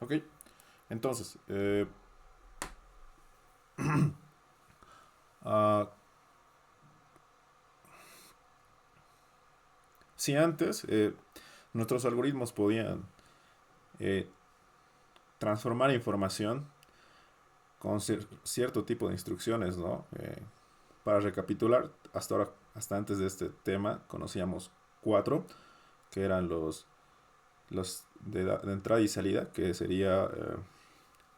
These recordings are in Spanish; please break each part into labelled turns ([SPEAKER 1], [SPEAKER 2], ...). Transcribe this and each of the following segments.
[SPEAKER 1] Ok, entonces, ah, si antes nuestros algoritmos podían eh, transformar información con cierto tipo de instrucciones, ¿no? Para recapitular, hasta ahora, hasta antes de este tema, conocíamos cuatro, que eran los de entrada y salida, que sería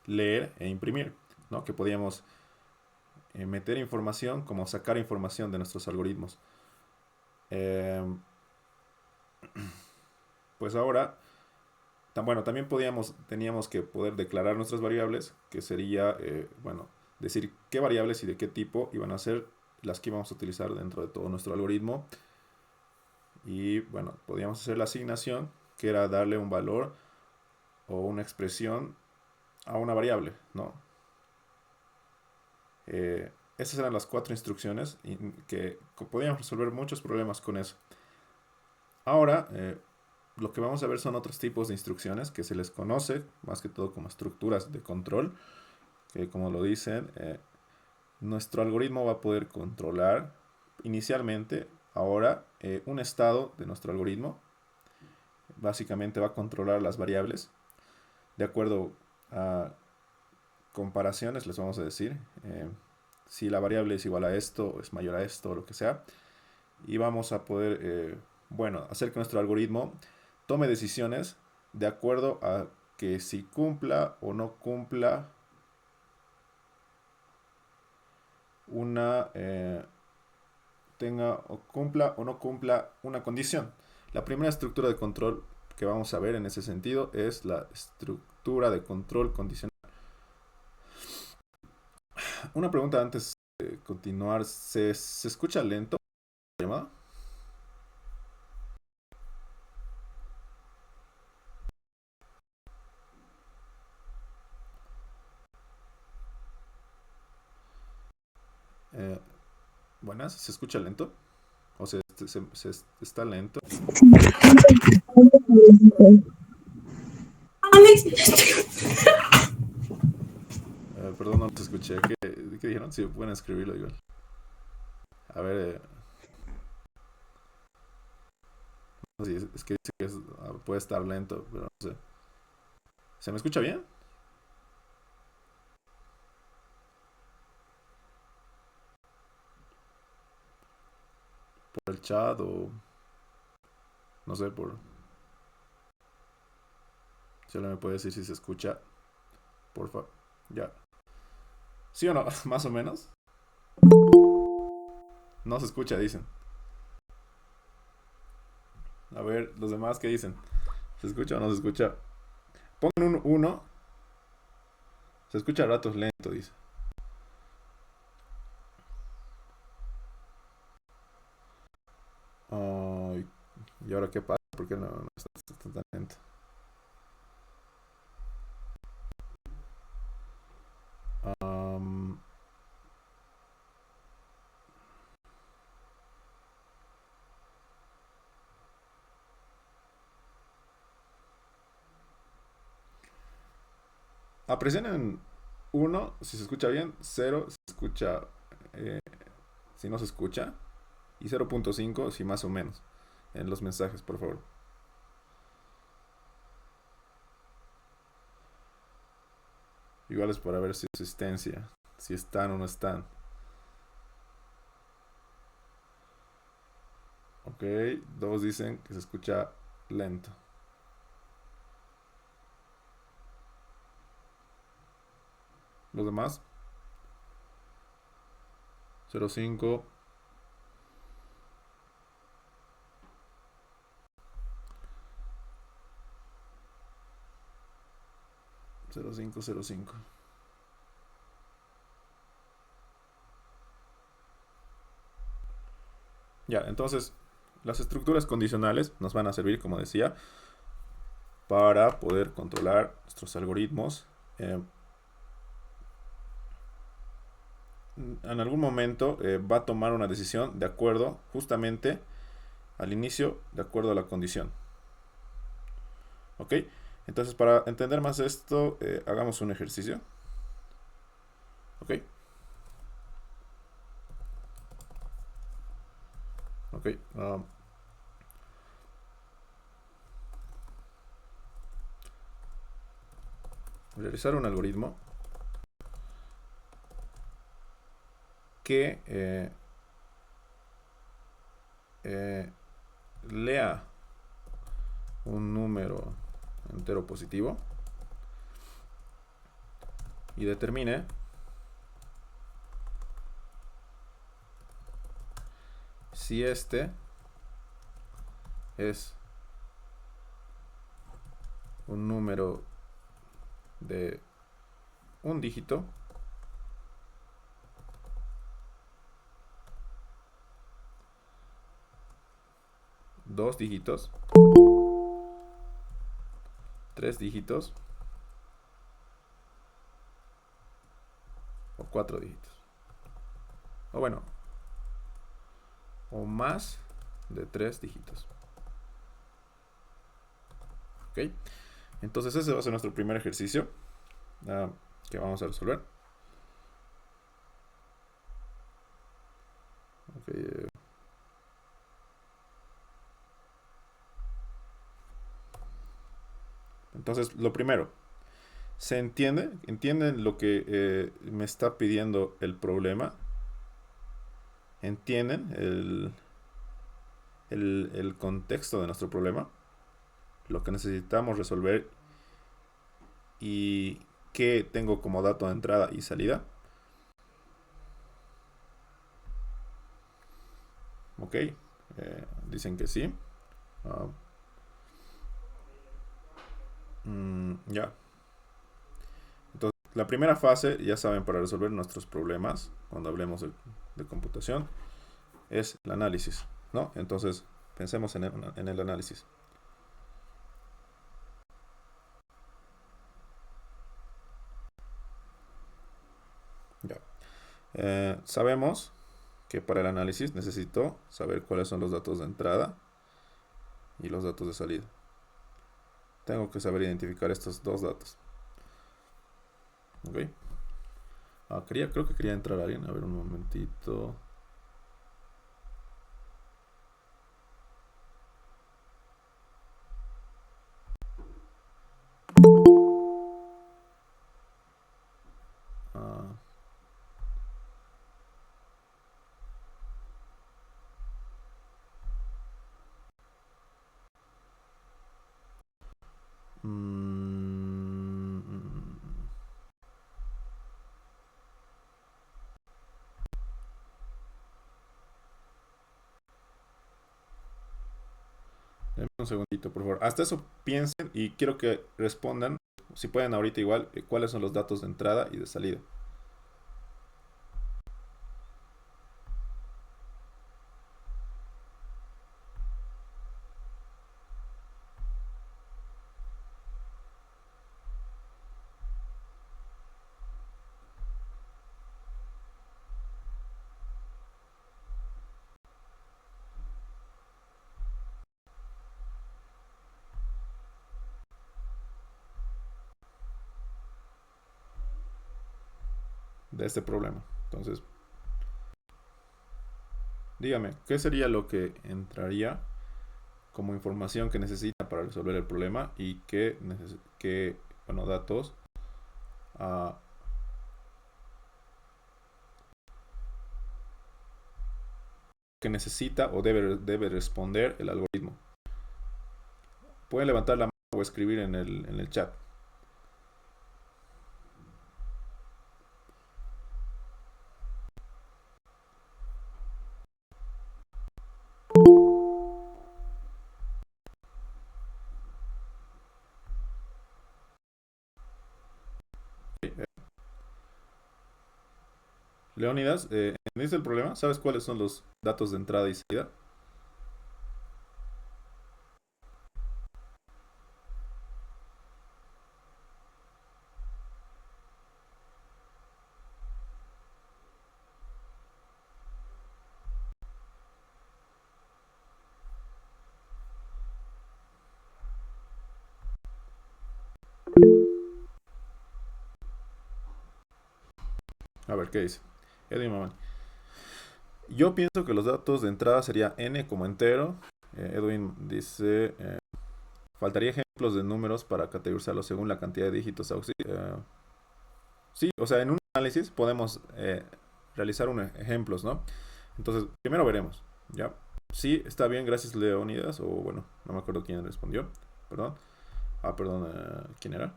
[SPEAKER 1] leer e imprimir, ¿no? Que podíamos meter información como sacar información de nuestros algoritmos. Eh, pues ahora, bueno, también teníamos que poder declarar nuestras variables, que sería, bueno, decir qué variables y de qué tipo iban a ser las que íbamos a utilizar dentro de todo nuestro algoritmo. Y bueno, podíamos hacer la asignación, que era darle un valor o una expresión a una variable, ¿no? Esas eran las cuatro instrucciones que podíamos resolver muchos problemas con eso. Ahora, lo que vamos a ver son otros tipos de instrucciones que se les conoce más que todo como estructuras de control, que como lo dicen, nuestro algoritmo va a poder controlar inicialmente, ahora, un estado de nuestro algoritmo. Básicamente va a controlar las variables de acuerdo a comparaciones, les vamos a decir. Si la variable es igual a esto, es mayor a esto, o lo que sea. Y vamos a poder, bueno, hacer que nuestro algoritmo tome decisiones de acuerdo a que si cumpla o no cumpla una, tenga o cumpla o no cumpla una condición. La primera estructura de control que vamos a ver en ese sentido es la estructura de control condicional. Una pregunta antes de continuar, ¿se escucha lento la llamada? Eh, Buenas, ¿se escucha lento? O sea, está lento. Perdón, no te escuché. ¿Qué dijeron? Sí, pueden escribirlo igual. A ver, no sé, es que dice que puede estar lento, pero no sé. ¿Se me escucha bien? ¿Por el chat o no sé, por... Si alguien me puede decir si se escucha, porfa. Ya. ¿Sí o no? Más o menos. No se escucha, dicen. A ver, los demás, ¿qué dicen? ¿Se escucha o no se escucha? Pongan un uno. Se escucha a ratos lento, dice. Ay, ¿y ahora qué pasa? ¿Por qué no está tan lento? Am, Presionen uno si se escucha bien, cero si se escucha, eh, si no se escucha, y 0.5 si más o menos. En los mensajes, por favor. Igual es para ver su existencia, si están o no están. Ok, dos dicen que se escucha lento. Los demás, 0.5, 0.5, 0.5. Ya, entonces, las estructuras condicionales nos van a servir, como decía, para poder controlar nuestros algoritmos. En algún momento va a tomar una decisión de acuerdo justamente al inicio, de acuerdo a la condición. ¿Ok? Entonces, para entender más esto, hagamos un ejercicio. ¿Ok? Ok. Realizar un algoritmo que lea un número entero positivo y determine si este es un número de un dígito, dos dígitos, tres dígitos o cuatro dígitos. O bueno, o más de tres dígitos. ¿Ok? Entonces ese va a ser nuestro primer ejercicio que vamos a resolver. Okay. Entonces, lo primero, ¿se entiende? ¿Entienden lo que me está pidiendo el problema? ¿Entienden el contexto de nuestro problema? Lo que necesitamos resolver y qué tengo como dato de entrada y salida. Ok, dicen que sí. Ah, ya. Entonces, la primera fase, ya saben, para resolver nuestros problemas, cuando hablemos de computación, es el análisis, ¿no? Entonces, pensemos en el análisis. Ya. Sabemos que para el análisis necesito saber cuáles son los datos de entrada y los datos de salida. Tengo que saber identificar estos dos datos. ¿Ok? Creo que quería entrar alguien. A ver, un momentito. Ah, mm, Denme un segundito, por favor. Hasta eso piensen y quiero que respondan, si pueden ahorita igual, cuáles son los datos de entrada y de salida. De este problema. Entonces, dígame, ¿qué sería lo que entraría como información que necesita para resolver el problema y qué bueno, datos ah, que necesita o debe responder el algoritmo? Pueden levantar la mano o escribir en el chat. Leónidas, ¿entendiste el problema? ¿Sabes cuáles son los datos de entrada y salida? A ver, ¿qué dice? Edwin Mamani. Yo pienso que los datos de entrada sería n como entero. Edwin dice, faltaría ejemplos de números para categorizarlos según la cantidad de dígitos auxiliares. Sí, o sea, en un análisis podemos realizar ejemplos, ¿no? Entonces, primero veremos, ¿ya? Sí, está bien, gracias Leonidas, o bueno, no me acuerdo quién respondió, perdón. Perdón, ¿quién era?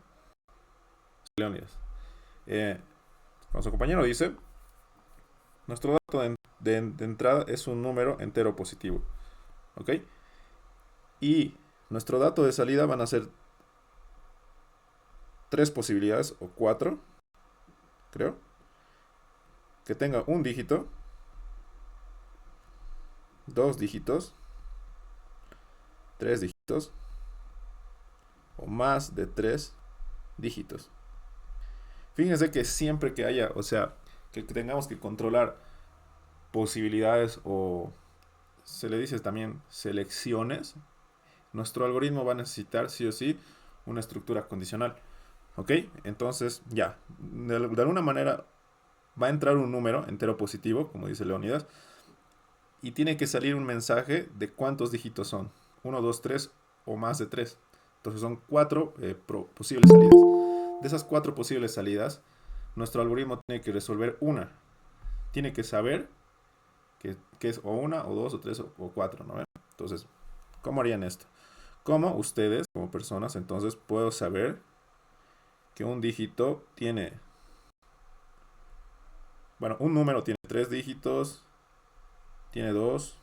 [SPEAKER 1] Leonidas. Cuando su compañero dice, nuestro dato de entrada es un número entero positivo, ¿ok? Y nuestro dato de salida van a ser tres posibilidades, o cuatro, creo, que tenga un dígito, dos dígitos, tres dígitos, o más de tres dígitos. Fíjense que siempre que haya, o sea, que tengamos que controlar posibilidades o se le dice también selecciones, nuestro algoritmo va a necesitar sí o sí una estructura condicional. ¿Ok? Entonces, ya, de alguna manera va a entrar un número entero positivo, como dice Leonidas, y tiene que salir un mensaje de cuántos dígitos son. Uno, 2, 3 o más de 3. Entonces son cuatro posibles salidas. De esas cuatro posibles salidas, nuestro algoritmo tiene que resolver una. Tiene que saber que es o una, o dos, o tres, o cuatro, ¿no? Entonces, ¿cómo harían esto? ¿Cómo ustedes, como personas, entonces puedo saber que un dígito tiene, bueno, un número tiene tres dígitos, tiene dos,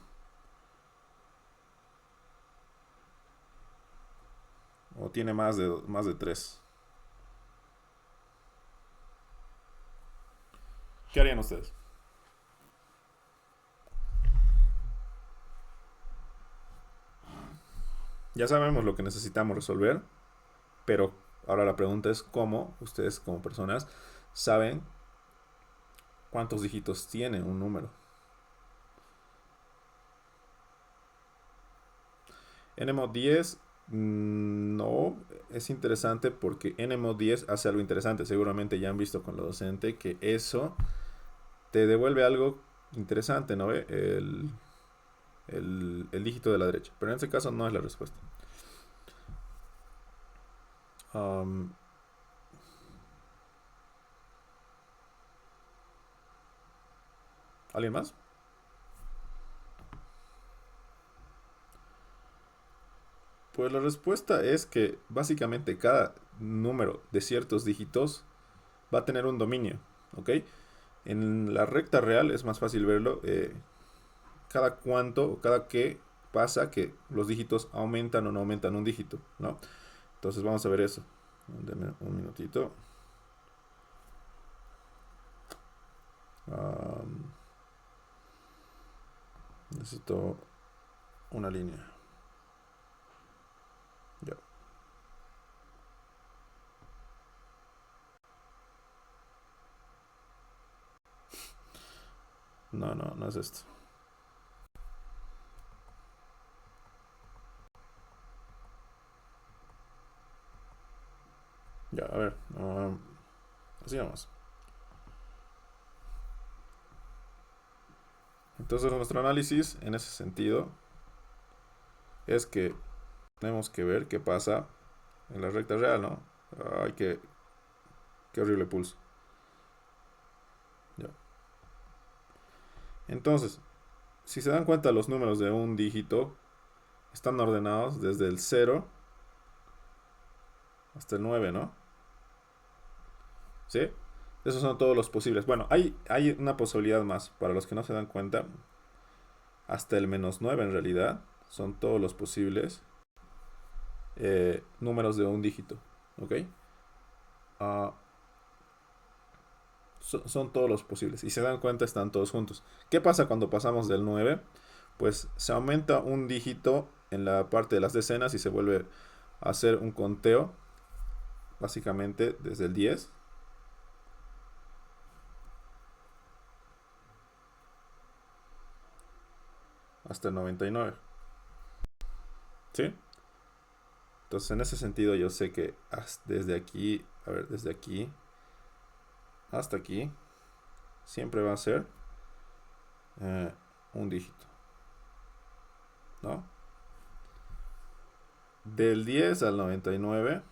[SPEAKER 1] o tiene más de tres? ¿Qué harían ustedes? Ya sabemos lo que necesitamos resolver, pero ahora la pregunta es cómo ustedes como personas saben cuántos dígitos tiene un número. NMOD 10 no es interesante porque NMOD 10 hace algo interesante. Seguramente ya han visto con la docente que eso te devuelve algo interesante, ¿no? El dígito de la derecha. Pero en este caso no es la respuesta. Um, ¿Alguien más? Pues la respuesta es que básicamente cada número de ciertos dígitos va a tener un dominio, ¿ok? En la recta real es más fácil verlo. Cada cuánto o cada qué pasa que los dígitos aumentan o no aumentan un dígito, ¿no? Entonces vamos a ver eso. Deme un minutito. Um, Necesito una línea. Ya. No, no, no es esto. Ya, a ver. Así nomás. Entonces nuestro análisis en ese sentido es que tenemos que ver qué pasa en la recta real, ¿no? Ay, qué horrible pulso. Ya. Entonces, si se dan cuenta, los números de un dígito están ordenados desde el 0 hasta el 9, ¿no? ¿Sí? Esos son todos los posibles. Bueno, hay una posibilidad más. Para los que no se dan cuenta, hasta el -9 en realidad son todos los posibles números de un dígito. ¿Ok? Uh, son todos los posibles. Y se dan cuenta, están todos juntos. ¿Qué pasa cuando pasamos del 9? Pues se aumenta un dígito en la parte de las decenas y se vuelve a hacer un conteo, básicamente desde el 10 hasta el 99. ¿Sí? Entonces, en ese sentido, yo sé que desde aquí, a ver, desde aquí hasta aquí, siempre va a ser un dígito, ¿no? Del 10 al 99,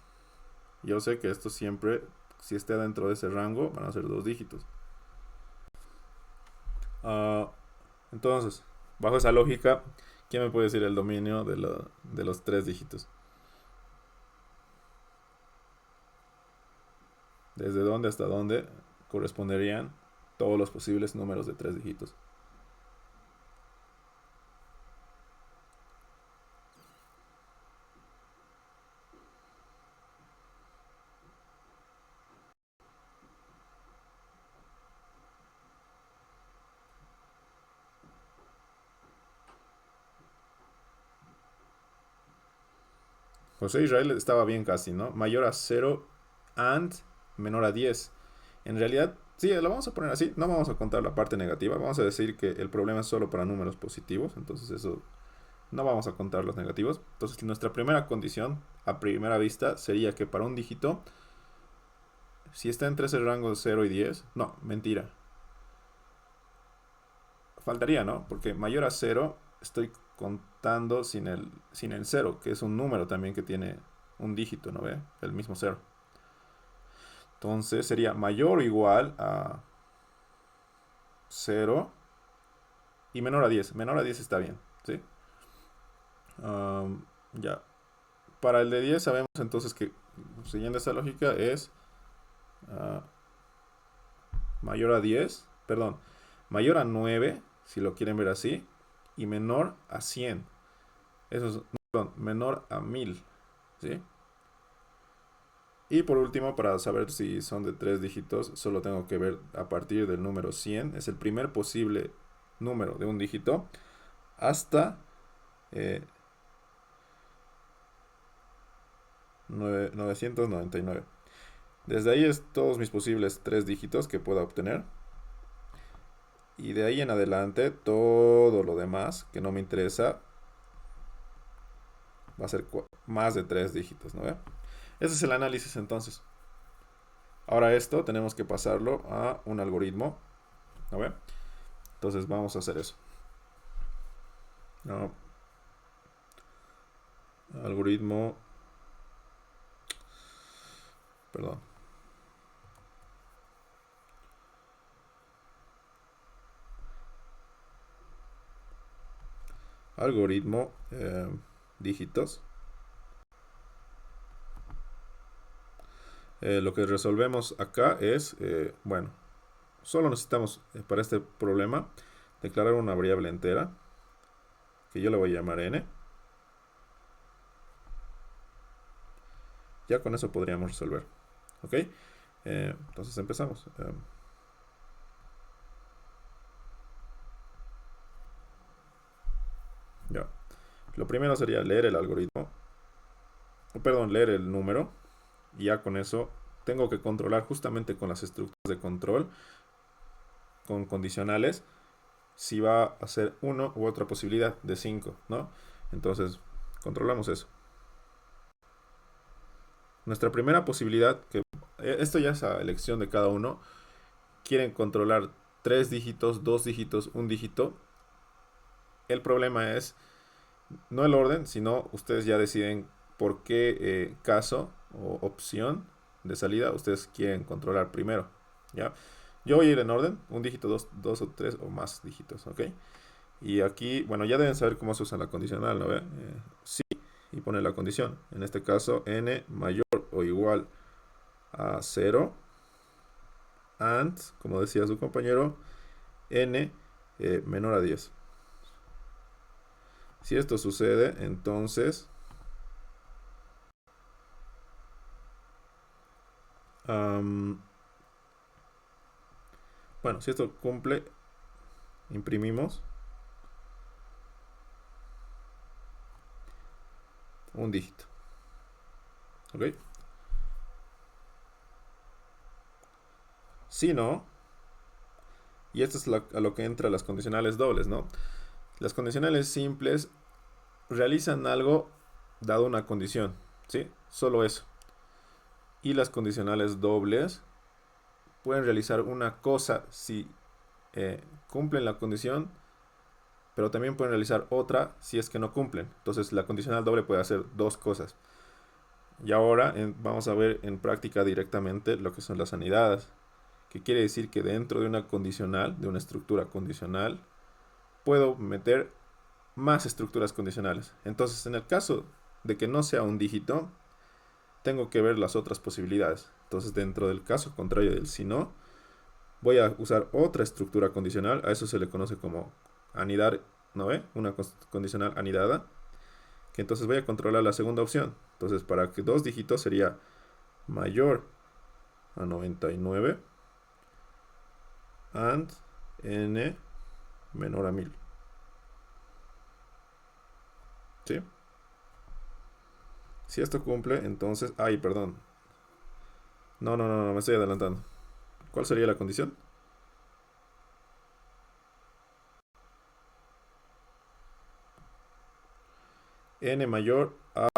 [SPEAKER 1] yo sé que esto siempre, si esté dentro de ese rango, van a ser dos dígitos. Ah, entonces, bajo esa lógica, ¿quién me puede decir el dominio de los tres dígitos? ¿Desde dónde hasta dónde corresponderían todos los posibles números de tres dígitos? José Israel estaba bien casi, ¿no? Mayor a 0 and menor a 10. En realidad, sí, lo vamos a poner así. No vamos a contar la parte negativa. Vamos a decir que el problema es solo para números positivos. Entonces eso no vamos a contar los negativos. Entonces nuestra primera condición a primera vista sería que para un dígito, si está entre ese rango de 0 y 10, no, mentira. Faltaría, ¿no? Porque mayor a 0 estoy contando sin el 0, que es un número también que tiene un dígito, ¿no ve? El mismo 0. Entonces sería mayor o igual a 0 y menor a 10. Menor a 10 está bien, ¿sí? Ya. Para el de 10 sabemos entonces que, siguiendo esa lógica, es ah, mayor a 10, perdón, mayor a 9, si lo quieren ver así, y menor a 100. Eso es, perdón, menor a 1000, ¿sí? Y por último, para saber si son de tres dígitos, solo tengo que ver a partir del número 100. Es el primer posible número de un dígito hasta 999. Desde ahí es todos mis posibles tres dígitos que pueda obtener. Y de ahí en adelante, todo lo demás que no me interesa va a ser más de tres dígitos, ¿no ve? Ese es el análisis entonces. Ahora esto tenemos que pasarlo a un algoritmo, ¿no ve? Entonces vamos a hacer eso. No. Algoritmo. Perdón. Algoritmo. Dígitos. Lo que resolvemos acá es, bueno, solo necesitamos para este problema declarar una variable entera que yo le voy a llamar n. Ya con eso podríamos resolver. ¿Ok? Entonces empezamos. Ya. Lo primero sería leer el algoritmo. Perdón, leer el número. Y ya con eso tengo que controlar justamente con las estructuras de control, con condicionales, si va a ser uno u otra posibilidad de 5, ¿no? Entonces, controlamos eso. Nuestra primera posibilidad, que esto ya es a elección de cada uno, quieren controlar tres dígitos, dos dígitos, un dígito. El problema es no el orden, sino ustedes ya deciden por qué caso o opción de salida ustedes quieren controlar primero, ¿ya? Yo voy a ir en orden, un dígito, dos o tres o más dígitos, ¿ok? Y aquí, bueno, ya deben saber cómo se usa la condicional, ¿no ve? Sí, y pone la condición. En este caso, n mayor o igual a 0, and, como decía su compañero, n menor a 10. Si esto sucede, entonces bueno, si esto cumple, imprimimos un dígito. ¿Ok? Si no, y esto es a lo que entra las condicionales dobles, ¿no? Las condicionales simples realizan algo dado una condición, ¿sí? Solo eso. Y las condicionales dobles pueden realizar una cosa si cumplen la condición, pero también pueden realizar otra si es que no cumplen. Entonces la condicional doble puede hacer dos cosas. Y ahora vamos a ver en práctica directamente lo que son las anidadas, que quiere decir que dentro de una condicional, de una estructura condicional, puedo meter más estructuras condicionales. Entonces, en el caso de que no sea un dígito, tengo que ver las otras posibilidades. Entonces, dentro del caso contrario del si no, voy a usar otra estructura condicional. A eso se le conoce como anidar, ¿no ve? Una condicional anidada. Que entonces voy a controlar la segunda opción. Entonces, para que dos dígitos sería mayor a 99 and n menor a 1000. ¿Sí? Si esto cumple, entonces... Ay, perdón. No, me estoy adelantando. ¿Cuál sería la condición? N mayor a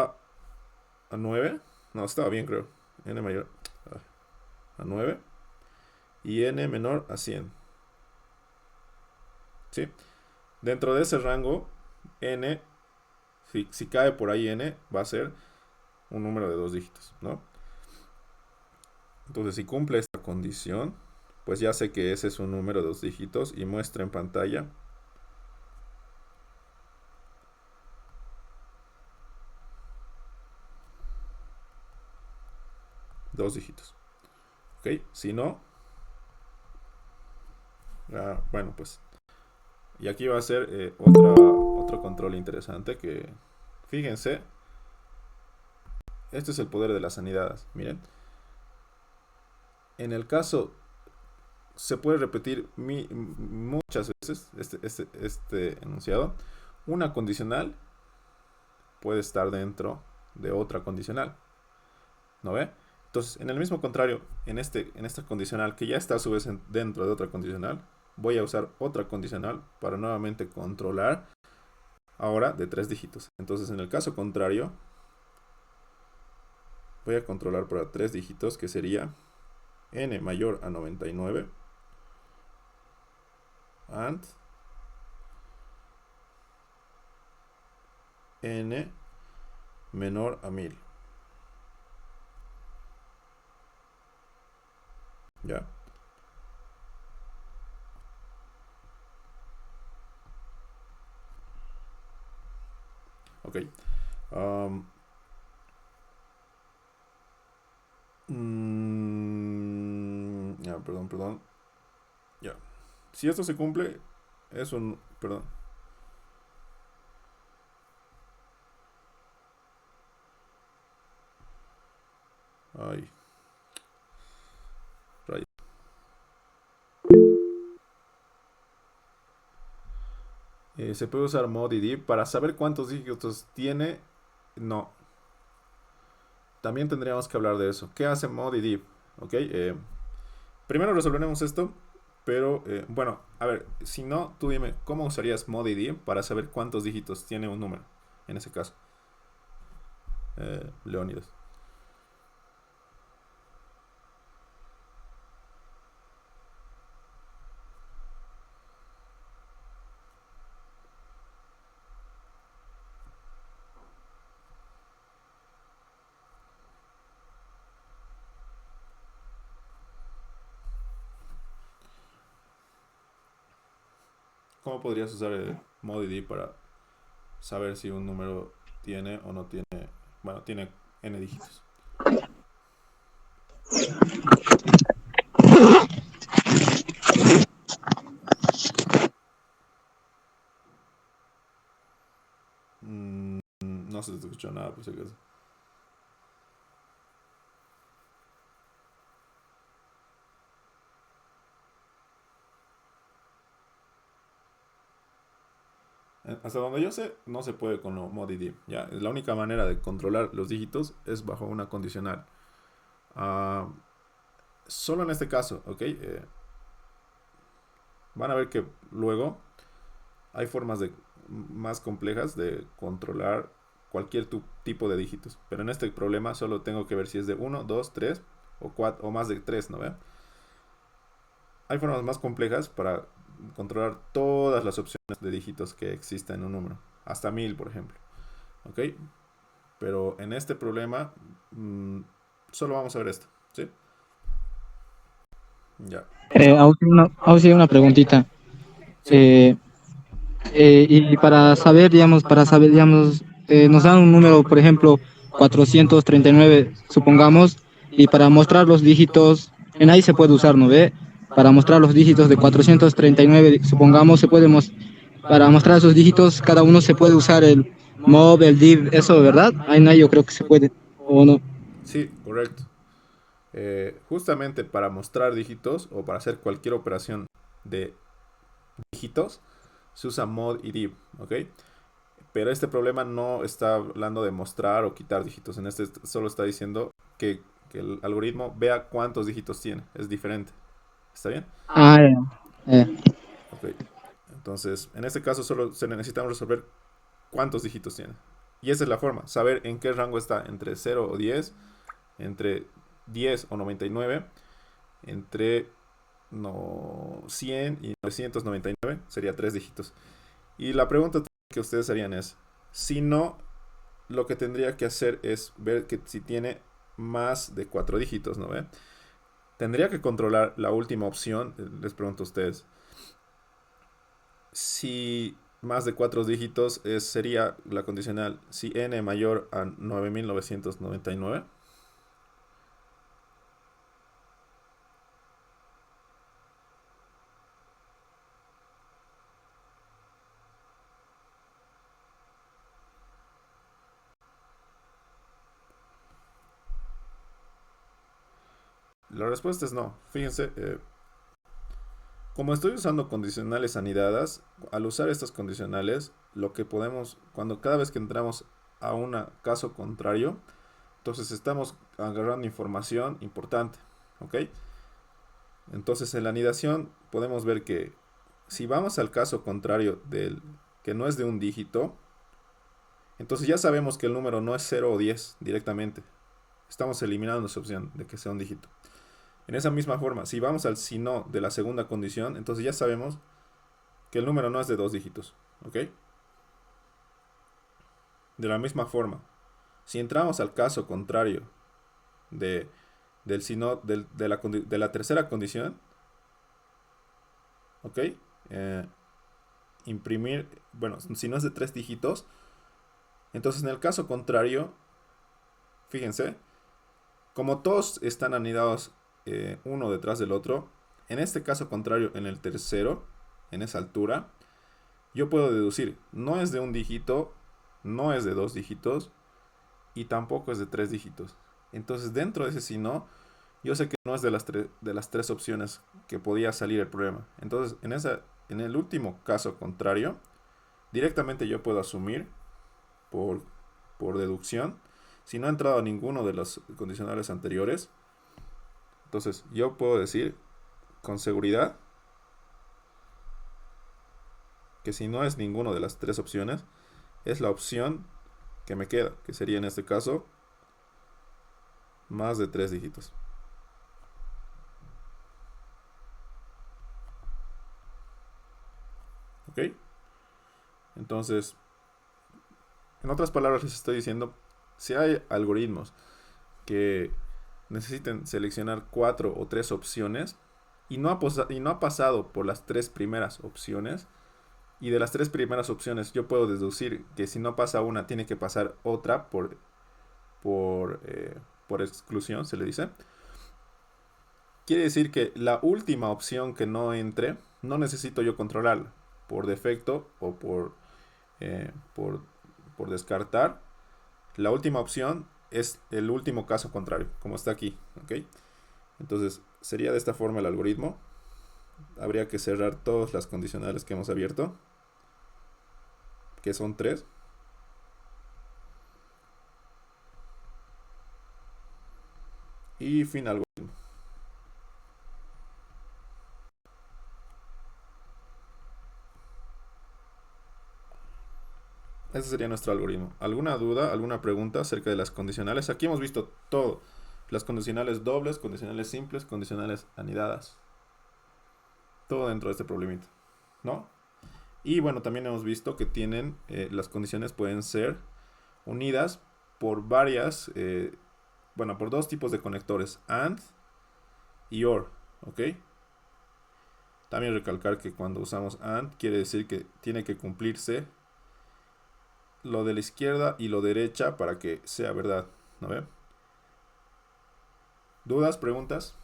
[SPEAKER 1] 9. No, estaba bien, creo. N mayor a 9. Y n menor a 100. ¿Sí? Dentro de ese rango, n, si cae por ahí n, va a ser un número de dos dígitos, ¿no? Entonces, si cumple esta condición, pues ya sé que ese es un número de dos dígitos y muestra en pantalla dos dígitos. ¿Ok? Si no, bueno, pues. Y aquí va a ser otro control interesante que, fíjense, este es el poder de las anidadas. Miren, en el caso, se puede repetir muchas veces este enunciado. Una condicional puede estar dentro de otra condicional. ¿No ve? Entonces, en el mismo contrario, en esta condicional que ya está a su vez dentro de otra condicional, voy a usar otra condicional para nuevamente controlar ahora de tres dígitos. Entonces, en el caso contrario, voy a controlar para tres dígitos, que sería n mayor a 99 and n menor a 1000. ¿Ya? Ok. Ya, perdón. Ya. Si esto se cumple, es un... Perdón. Ay. Rayos. Se puede usar mod_id para saber cuántos dígitos tiene. No. También tendríamos que hablar de eso. ¿Qué hace mod_id? Ok. Primero resolveremos esto. Pero bueno, a ver, si no, tú dime, ¿cómo usarías mod_id para saber cuántos dígitos tiene un número? En ese caso. Leónidas. ¿Cómo podrías usar mod_id para saber si un número tiene o no tiene? Bueno, tiene n dígitos. No se te escuchó nada, por si acaso. Hasta donde yo sé, no se puede con mod_id. ¿Ya? La única manera de controlar los dígitos es bajo una condicional. Solo en este caso, ¿ok? Van a ver que luego hay formas más complejas de controlar cualquier tipo de dígitos. Pero en este problema solo tengo que ver si es de 1, 2, 3 o 4 o más de 3, ¿no ve? Hay formas más complejas para controlar todas las opciones de dígitos que existen en un número, hasta 1000, por ejemplo. ¿Ok? Pero en este problema solo vamos a ver esto. ¿Sí? Ya.
[SPEAKER 2] Aún sí una preguntita.
[SPEAKER 1] Sí.
[SPEAKER 2] Eh, y para saber, digamos, nos dan un número, por ejemplo, 439 supongamos, y para mostrar los dígitos, en ahí se puede usar, ¿no ve? Para mostrar los dígitos de 439 supongamos, para mostrar esos dígitos, cada uno se puede usar el mob, el div, eso, ¿verdad? Ahí no, yo creo que se puede, ¿o no?
[SPEAKER 1] Sí, correcto. Justamente para mostrar dígitos o para hacer cualquier operación de dígitos, se usa mod y div, ¿ok? Pero este problema no está hablando de mostrar o quitar dígitos. En este solo está diciendo que el algoritmo vea cuántos dígitos tiene. Es diferente. ¿Está bien?
[SPEAKER 2] Ah, ya.
[SPEAKER 1] Ok. Entonces, en este caso solo se necesitamos resolver cuántos dígitos tiene. Y esa es la forma. Saber en qué rango está. Entre 0 o 10. Entre 10 o 99. Entre 100 y 999. Sería 3 dígitos. Y la pregunta que ustedes harían es, si no, lo que tendría que hacer es ver que si tiene más de 4 dígitos, ¿no ve? Tendría que controlar la última opción, les pregunto a ustedes. Si más de 4 dígitos sería la condicional si n mayor a 9999. La respuesta es no. Fíjense, como estoy usando condicionales anidadas, al usar estas condicionales, lo que podemos, cada vez que entramos a un caso contrario, entonces estamos agarrando información importante, ¿ok? Entonces en la anidación podemos ver que si vamos al caso contrario del que no es de un dígito, entonces ya sabemos que el número no es 0 o 10 directamente. Estamos eliminando esa opción de que sea un dígito. En esa misma forma, si vamos al si no de la segunda condición, entonces ya sabemos que el número no es de dos dígitos, ¿ok? De la misma forma, si entramos al caso contrario de, del si no, de la tercera condición, ¿ok? Eh, imprimir, bueno, si no es de tres dígitos, entonces en el caso contrario, fíjense, como todos están anidados uno detrás del otro, en este caso contrario, en el tercero, en esa altura, yo puedo deducir, no es de un dígito, no es de dos dígitos y tampoco es de tres dígitos. Entonces dentro de ese si no, yo sé que no es de las tres opciones que podía salir el problema. Entonces en el último caso contrario, directamente yo puedo asumir por, por deducción, si no ha entrado a ninguno de los condicionales anteriores, entonces yo puedo decir con seguridad que si no es ninguno de las tres opciones, es la opción que me queda, que sería en este caso más de tres dígitos. ¿Ok? Entonces, en otras palabras les estoy diciendo, si hay algoritmos que necesiten seleccionar cuatro o tres opciones y no ha pasado por las tres primeras opciones, y de las tres primeras opciones yo puedo deducir que si no pasa una tiene que pasar otra por, eh, por exclusión, se le dice. Quiere decir que la última opción que no entre, no necesito yo controlarla por defecto o eh, por, por descartar. La última opción es el último caso contrario, como está aquí. ¿Ok? Entonces, sería de esta forma el algoritmo. Habría que cerrar todas las condicionales que hemos abierto, que son tres. Y fin algoritmo. Ese sería nuestro algoritmo. ¿Alguna duda, alguna pregunta acerca de las condicionales? Aquí hemos visto todo. Las condicionales dobles, condicionales simples, condicionales anidadas. Todo dentro de este problemita. ¿no? Y bueno, también hemos visto que tienen, las condiciones pueden ser unidas por varias, bueno, por dos tipos de conectores, AND y OR, ¿ok? También recalcar que cuando usamos AND quiere decir que tiene que cumplirse lo de la izquierda y lo derecha para que sea verdad, ¿no ve? ¿Dudas, preguntas?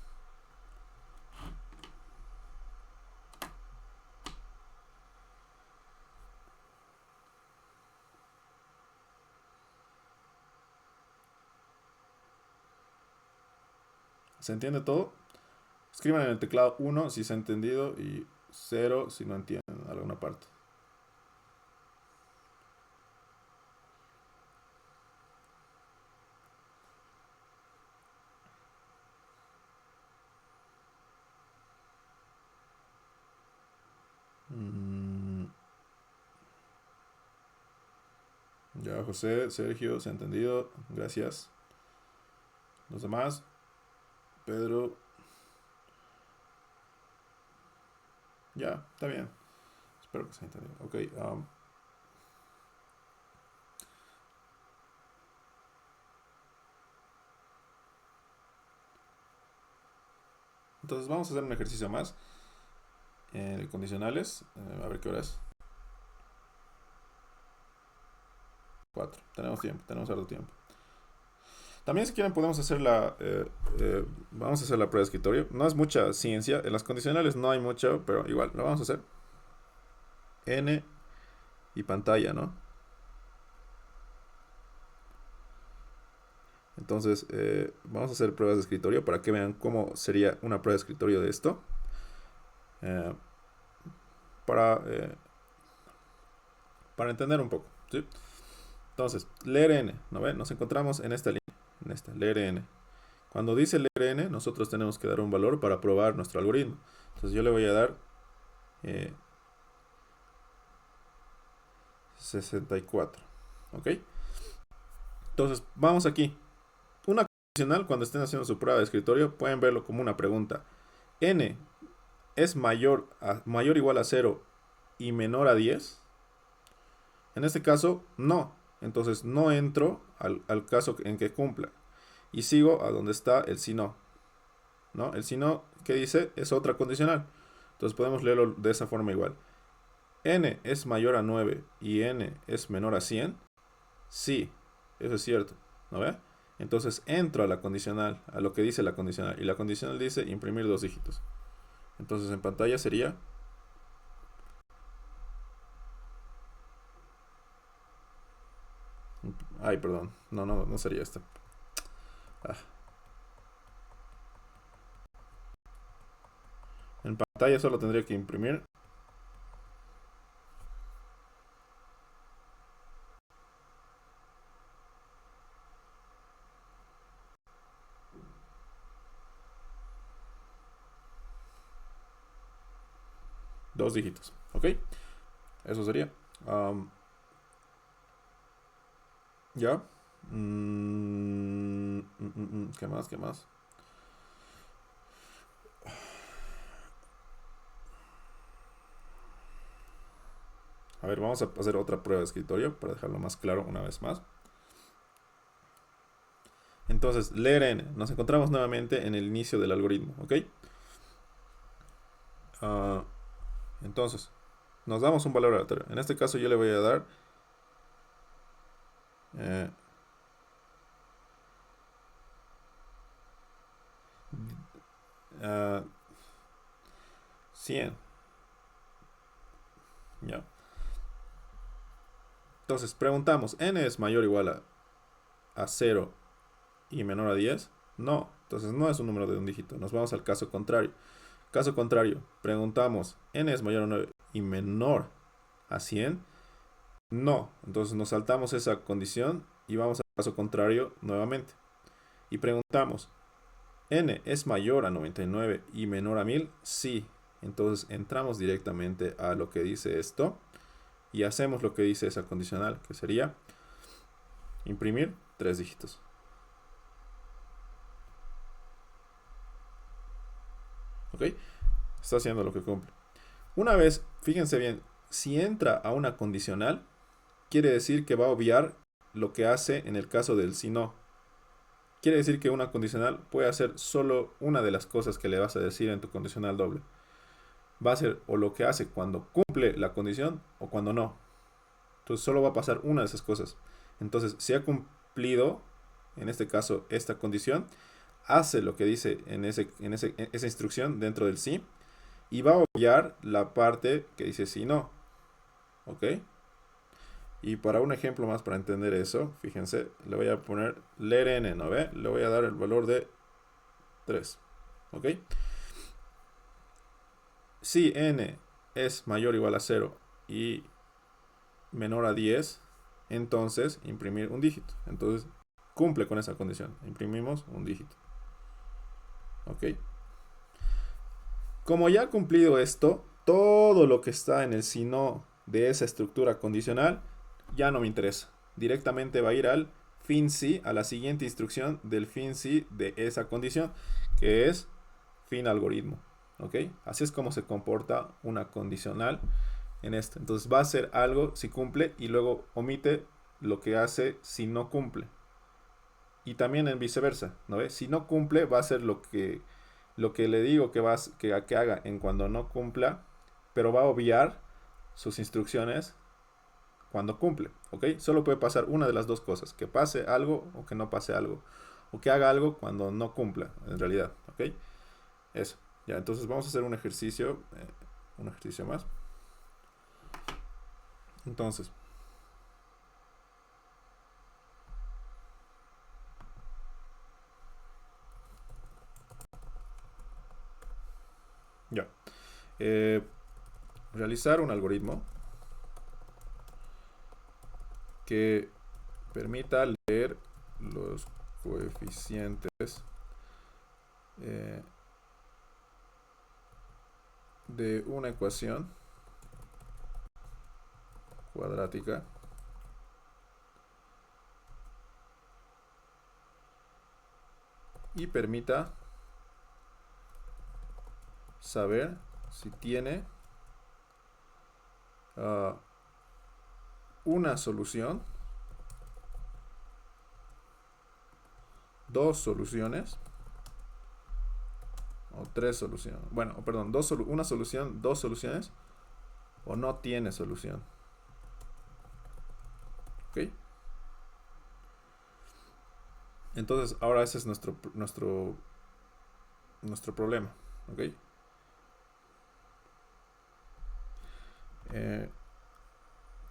[SPEAKER 1] ¿Se entiende todo? Escriban en el teclado 1 si se ha entendido y 0 si no entienden alguna parte. Ya, José, Sergio, se ha entendido. Gracias. Los demás, Pedro. Ya, está bien. Espero que se haya entendido. Ok. Entonces vamos a hacer un ejercicio más. De condicionales. A ver qué hora es. 4. Tenemos tiempo, tenemos harto tiempo. También si quieren podemos hacer vamos a hacer la prueba de escritorio. No es mucha ciencia. En las condicionales no hay mucho, pero igual lo vamos a hacer. N y pantalla, ¿no? Entonces, vamos a hacer pruebas de escritorio para que vean cómo sería una prueba de escritorio de esto. Eh, para entender un poco, ¿sí? Entonces, leer n, ¿no ven? Nos encontramos en esta línea, en esta, leer n. Cuando dice leer n, nosotros tenemos que dar un valor para probar nuestro algoritmo. Entonces yo le voy a dar 64, ¿ok? Entonces, vamos aquí. Una condicional, cuando estén haciendo su prueba de escritorio, pueden verlo como una pregunta. N es mayor o igual a 0 y menor a 10. En este caso, no. Entonces no entro al caso en que cumpla. Y sigo a donde está el si no. ¿No? El si no, ¿qué dice? Es otra condicional. Entonces podemos leerlo de esa forma igual. N es mayor a 9 y N es menor a 100. Sí, eso es cierto. ¿No ve? Entonces entro a la condicional, a lo que dice la condicional. Y la condicional dice imprimir 2 dígitos. Entonces en pantalla sería... Ay, perdón. No sería esta. Ah. En pantalla solo tendría que imprimir. Dos dígitos. ¿Ok? Eso sería. Ya. ¿Qué más? ¿Qué más? A ver, vamos a hacer otra prueba de escritorio para dejarlo más claro una vez más. Entonces, leer n. Nos encontramos nuevamente en el inicio del algoritmo, ¿ok? Entonces, nos damos un valor aleatorio. En este caso yo le voy a dar 100. Ya. Entonces, preguntamos, ¿n es mayor o igual a 0 y menor a 10? No, entonces no es un número de un dígito. Nos vamos al caso contrario. Caso contrario, preguntamos, ¿n es mayor a 9 y menor a 100? No, entonces nos saltamos esa condición y vamos al caso contrario nuevamente. Y preguntamos, ¿n es mayor a 99 y menor a 1000? Sí, entonces entramos directamente a lo que dice esto y hacemos lo que dice esa condicional, que sería imprimir 3 dígitos. ¿Ok? Está haciendo lo que cumple. Una vez, fíjense bien, si entra a una condicional, quiere decir que va a obviar lo que hace en el caso del si no. Quiere decir que una condicional puede hacer solo una de las cosas que le vas a decir en tu condicional doble. Va a ser o lo que hace cuando cumple la condición o cuando no. Entonces solo va a pasar una de esas cosas. Entonces, si ha cumplido, en este caso, esta condición, hace lo que dice en esa instrucción dentro del sí y va a obviar la parte que dice sí no. ¿Ok? Y para un ejemplo más para entender eso, fíjense, le voy a poner ler n, ¿no ve? Le voy a dar el valor de 3. ¿Ok? Si n es mayor o igual a 0 y menor a 10, entonces imprimir un dígito. Entonces cumple con esa condición. Imprimimos un dígito. ¿Ok? Como ya ha cumplido esto, todo lo que está en el si no de esa estructura condicional ya no me interesa. Directamente va a ir al fin sí, a la siguiente instrucción del fin sí de esa condición, que es fin algoritmo. ¿Ok? Así es como se comporta una condicional en esto. Entonces va a hacer algo si cumple y luego omite lo que hace si no cumple. Y también en viceversa, ¿no ves? Si no cumple, va a hacer lo que le digo que haga en cuando no cumpla, pero va a obviar sus instrucciones cuando cumple, ¿ok? Solo puede pasar una de las dos cosas, que pase algo o que no pase algo, o que haga algo cuando no cumpla, en realidad, ¿ok? Eso, ya, entonces vamos a hacer un ejercicio más. Entonces, ya, eh, realizar un algoritmo que permita leer los coeficientes eh, de una ecuación cuadrática y permita saber si tiene una solución, dos soluciones o tres soluciones. Bueno, perdón, una solución, dos soluciones o no tiene solución. ¿Ok? Entonces, ahora ese es nuestro problema. ¿Ok?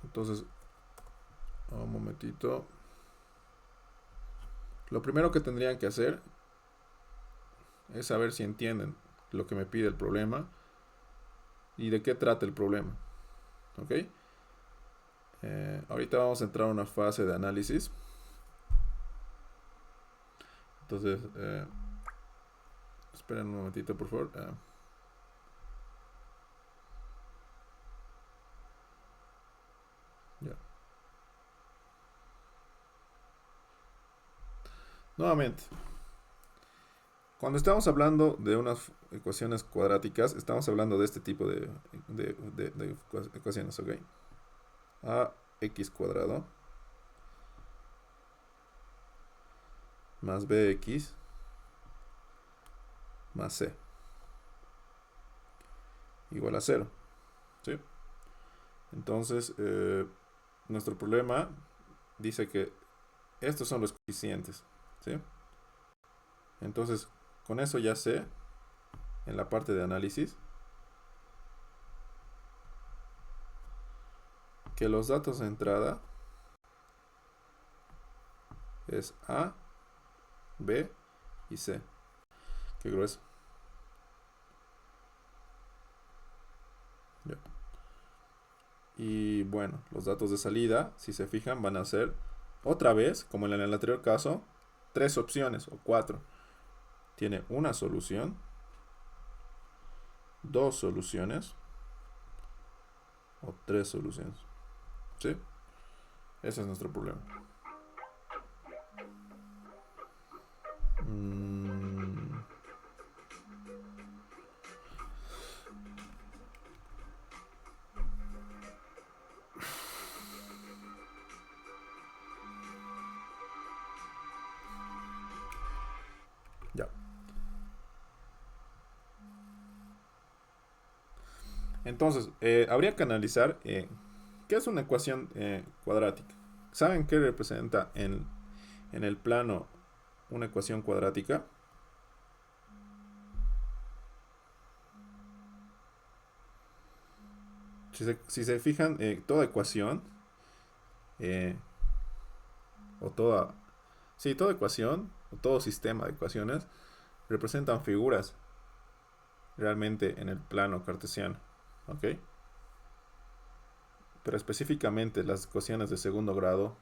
[SPEAKER 1] Entonces, un momentito. Lo primero que tendrían que hacer es saber si entienden lo que me pide el problema y de qué trata el problema. ¿Ok? Ahorita vamos a entrar a una fase de análisis. Entonces, esperen un momentito, por favor. Ya. Nuevamente, cuando estamos hablando de unas ecuaciones cuadráticas, estamos hablando de este tipo de ecuaciones, ¿ok? Ax cuadrado más bx más c igual a 0, ¿sí? Entonces, nuestro problema dice que estos son los coeficientes, ¿sí? Entonces, con eso ya sé, en la parte de análisis, que los datos de entrada es A, B y C. Qué grueso. Ya. Y bueno, los datos de salida, si se fijan, van a ser otra vez, como en el anterior caso, tres opciones o cuatro. Tiene una solución, dos soluciones o tres soluciones. ¿Sí? Ese es nuestro problema. Entonces, habría que analizar qué es una ecuación cuadrática. ¿Saben qué representa en el plano una ecuación cuadrática? Si se fijan, toda ecuación, eh, o toda, sí, toda ecuación, o todo sistema de ecuaciones, representan figuras realmente en el plano cartesiano. ¿Ok? Pero específicamente las ecuaciones de segundo grado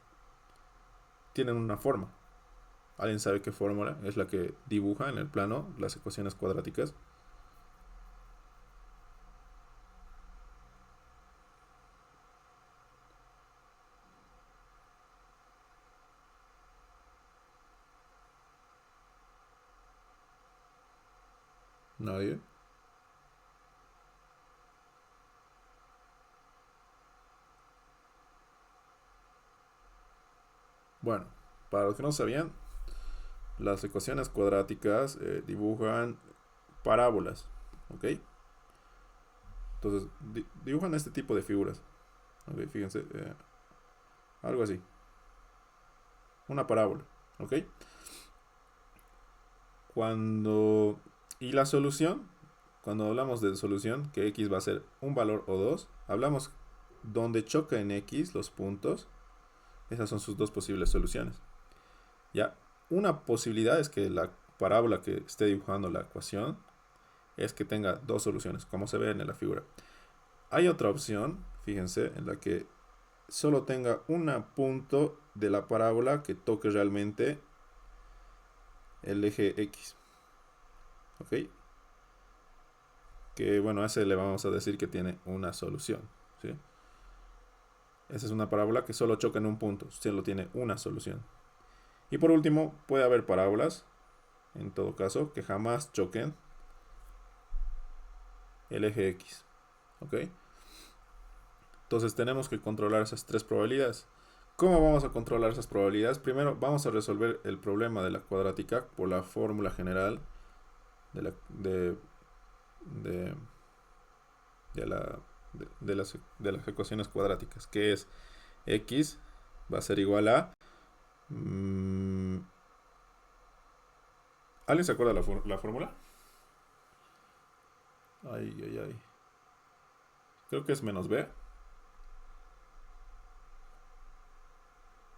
[SPEAKER 1] tienen una forma. ¿Alguien sabe qué fórmula es la que dibuja en el plano las ecuaciones cuadráticas? Nadie. Bueno, para los que no sabían, las ecuaciones cuadráticas dibujan parábolas. ¿Ok? Entonces, dibujan este tipo de figuras. ¿Ok? Fíjense, algo así. Una parábola. ¿Ok? Cuando... Y la solución, cuando hablamos de solución, que x va a ser un valor o dos, hablamos donde choca en x los puntos. Esas son sus dos posibles soluciones. Ya, una posibilidad es que la parábola que esté dibujando la ecuación es que tenga dos soluciones, como se ve en la figura. Hay otra opción, fíjense, en la que solo tenga un punto de la parábola que toque realmente el eje X. ¿Ok? Que bueno, a ese le vamos a decir que tiene una solución. ¿Sí? Esa es una parábola que solo choca en un punto, solo tiene una solución. Y por último, puede haber parábolas, en todo caso, que jamás choquen el eje X. ¿Ok? Entonces tenemos que controlar esas tres probabilidades. ¿Cómo vamos a controlar esas probabilidades? Primero vamos a resolver el problema de la cuadrática por la fórmula general de, la, de, de la, de las ecuaciones cuadráticas, que es x va a ser igual a... ¿Alguien se acuerda la fórmula? Ay, ay, ay. Creo que es menos b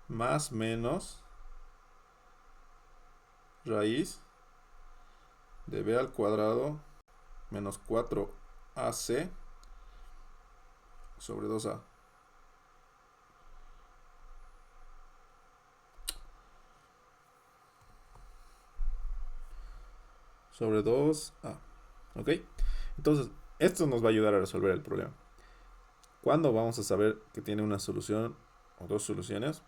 [SPEAKER 1] más menos raíz de b al cuadrado menos 4ac sobre 2a. Sobre 2a. ¿Ok? Entonces, esto nos va a ayudar a resolver el problema. ¿Cuándo vamos a saber que tiene una solución o dos soluciones?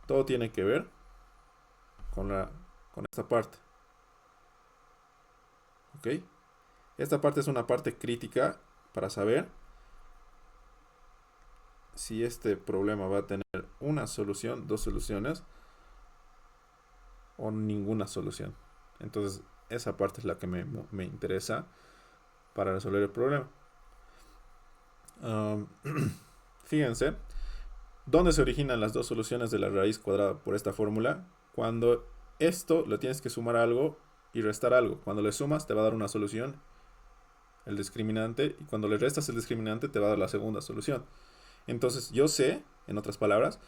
[SPEAKER 1] Todo tiene que ver con esta parte. ¿Ok? Esta parte es una parte crítica para saber si este problema va a tener una solución, dos soluciones o ninguna solución. Entonces, esa parte es la que me interesa para resolver el problema. Fíjense, ¿dónde se originan las dos soluciones de la raíz cuadrada por esta fórmula? Cuando esto le tienes que sumar algo y restar algo. Cuando le sumas te va a dar una solución, el discriminante, y cuando le restas el discriminante te va a dar la segunda solución. Entonces yo sé, en otras palabras,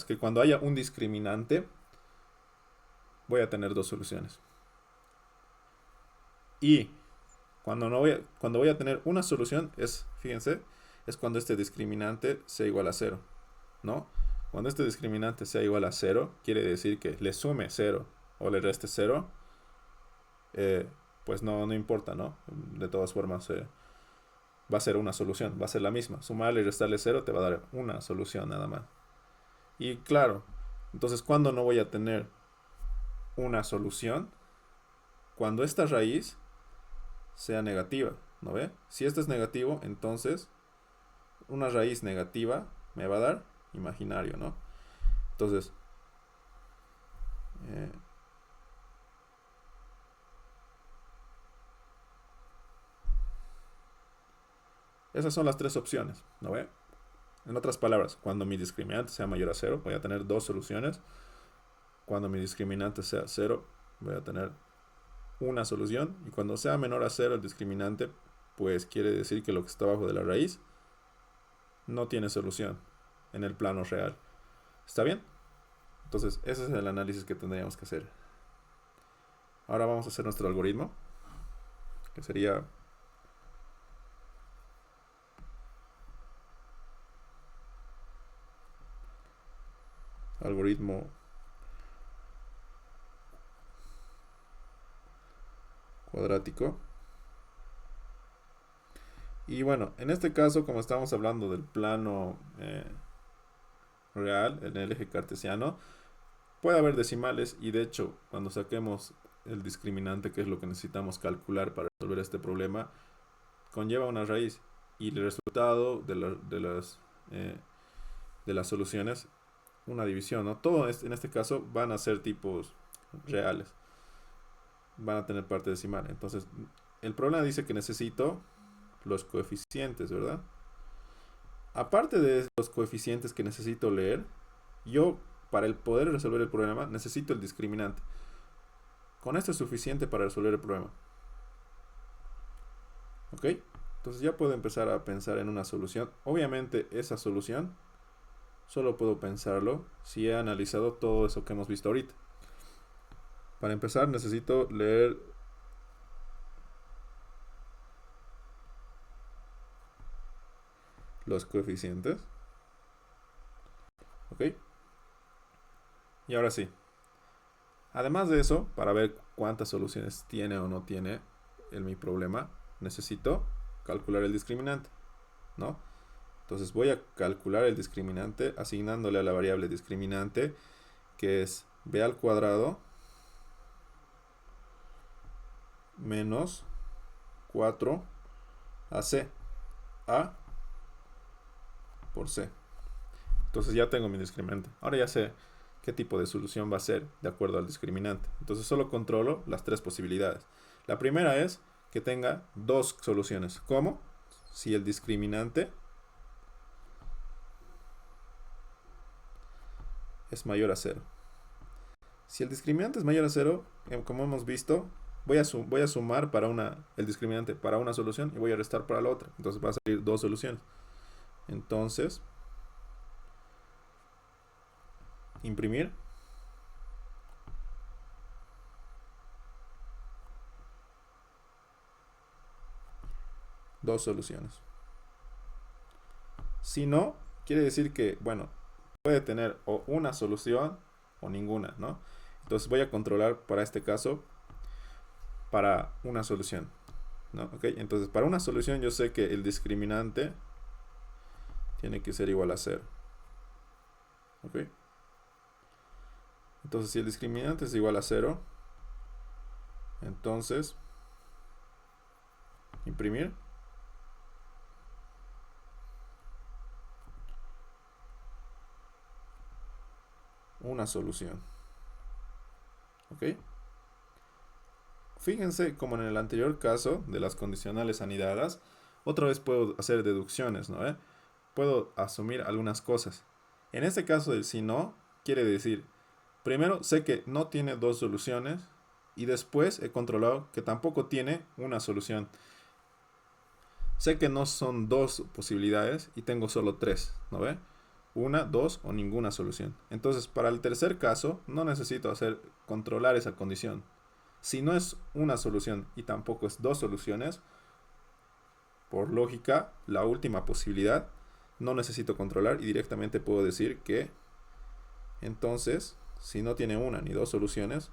[SPEAKER 1] que cuando haya un discriminante voy a tener dos soluciones. Y cuando voy a tener una solución fíjense, es cuando este discriminante sea igual a 0, ¿no? Cuando este discriminante sea igual a 0, quiere decir que le sume 0 o le reste 0, pues no importa, ¿no? De todas formas, va a ser una solución, va a ser la misma. Sumarle y restarle 0 te va a dar una solución nada más. Y claro, entonces, ¿cuándo no voy a tener una solución? Cuando esta raíz sea negativa, ¿no ve? Si esto es negativo, entonces una raíz negativa me va a dar imaginario, ¿no? Entonces, eh, Esas son las tres opciones, ¿no ve? En otras palabras, cuando mi discriminante sea mayor a cero, voy a tener dos soluciones. Cuando mi discriminante sea cero, voy a tener una solución. Y cuando sea menor a cero el discriminante, pues quiere decir que lo que está abajo de la raíz no tiene solución en el plano real. ¿Está bien? Entonces, ese es el análisis que tendríamos que hacer. Ahora vamos a hacer nuestro algoritmo, que sería algoritmo cuadrático. Y bueno, en este caso, como estamos hablando del plano real, en el eje cartesiano, puede haber decimales y de hecho, cuando saquemos el discriminante, que es lo que necesitamos calcular para resolver este problema, conlleva una raíz y el resultado eh, de las soluciones, una división, ¿no? Todo en este caso van a ser tipos reales, van a tener parte decimal. Entonces, el problema dice que necesito los coeficientes, ¿verdad? Aparte de los coeficientes que necesito leer, yo para el poder resolver el problema necesito el discriminante. Con esto es suficiente para resolver el problema. ¿Ok? Entonces ya puedo empezar a pensar en una solución. Obviamente esa solución solo puedo pensarlo si he analizado todo eso que hemos visto ahorita. Para empezar necesito leer los coeficientes. ¿Ok? Y ahora sí. Además de eso, para ver cuántas soluciones tiene o no tiene mi problema, necesito calcular el discriminante, ¿no? Entonces voy a calcular el discriminante asignándole a la variable discriminante, que es b al cuadrado menos 4ac, a por c. Entonces ya tengo mi discriminante. Ahora ya sé qué tipo de solución va a ser de acuerdo al discriminante. Entonces solo controlo las tres posibilidades. La primera es que tenga dos soluciones. ¿Cómo? Si el discriminante es mayor a 0. Si el discriminante es mayor a 0, como hemos visto, voy a sumar el discriminante para una solución y voy a restar para la otra. Entonces va a salir dos soluciones. Entonces, imprimir. Dos soluciones. Si no, quiere decir que, bueno, puede tener o una solución o ninguna, ¿no? Entonces voy a controlar para este caso para una solución, ¿no? ¿Ok? Entonces para una solución yo sé que el discriminante tiene que ser igual a 0. ¿Ok? Entonces si el discriminante es igual a 0, entonces imprimir. Una solución. ¿Ok? Fíjense como en el anterior caso de las condicionales anidadas, otra vez puedo hacer deducciones, ¿no? Puedo asumir algunas cosas. En este caso del si no, quiere decir, primero sé que no tiene dos soluciones y después he controlado que tampoco tiene una solución. Sé que no son dos posibilidades y tengo solo tres, ¿no ve? Una, dos o ninguna solución. Entonces, para el tercer caso, no necesito controlar esa condición. Si no es una solución y tampoco es dos soluciones, por lógica, la última posibilidad no necesito controlar y directamente puedo decir que entonces, si no tiene una ni dos soluciones,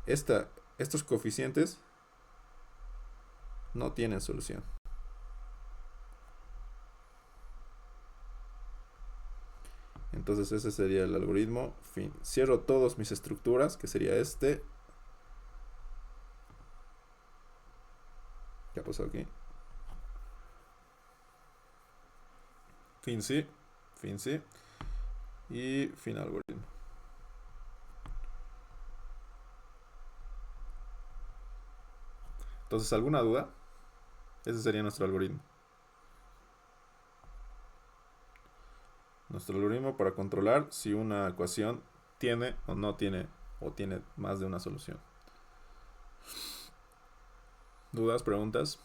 [SPEAKER 1] estos coeficientes no tienen solución. Entonces ese sería el algoritmo. Fin. Cierro todas mis estructuras, que sería este. ¿Qué ha pasado aquí? Fin sí. Fin sí. Y fin algoritmo. Entonces, ¿alguna duda? Ese sería nuestro algoritmo. nuestro algoritmo para controlar si una ecuación tiene o no tiene, o tiene más de una solución. ¿Dudas, preguntas?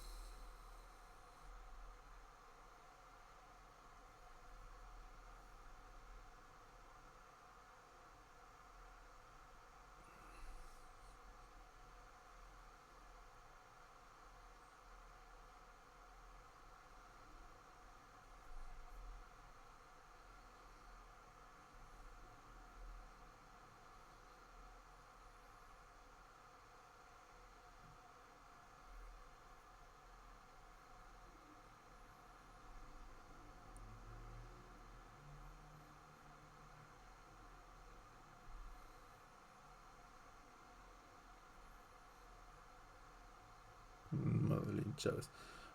[SPEAKER 1] Madeline Chávez.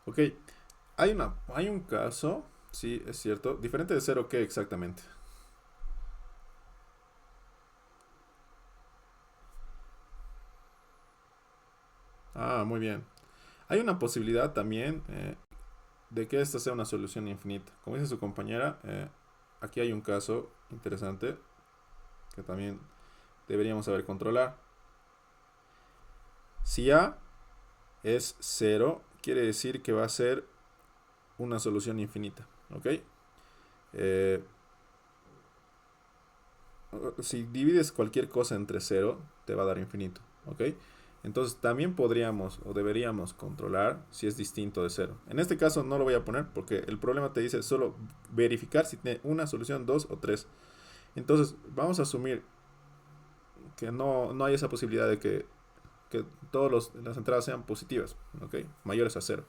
[SPEAKER 1] Ok, hay un caso, sí, es cierto. ¿Diferente de cero qué exactamente? Ah, muy bien. Hay una posibilidad también de que esta sea una solución infinita. Como dice su compañera, aquí hay un caso interesante que también deberíamos saber controlar. Si A es cero, quiere decir que va a ser una solución infinita. ¿Ok? Eh, si divides cualquier cosa entre cero, te va a dar infinito. ¿Ok? Entonces también podríamos o deberíamos controlar si es distinto de cero. En este caso no lo voy a poner porque el problema te dice solo verificar si tiene una solución, dos o tres. Entonces vamos a asumir que no hay esa posibilidad de que todas las entradas sean positivas, ¿ok? Mayores a cero.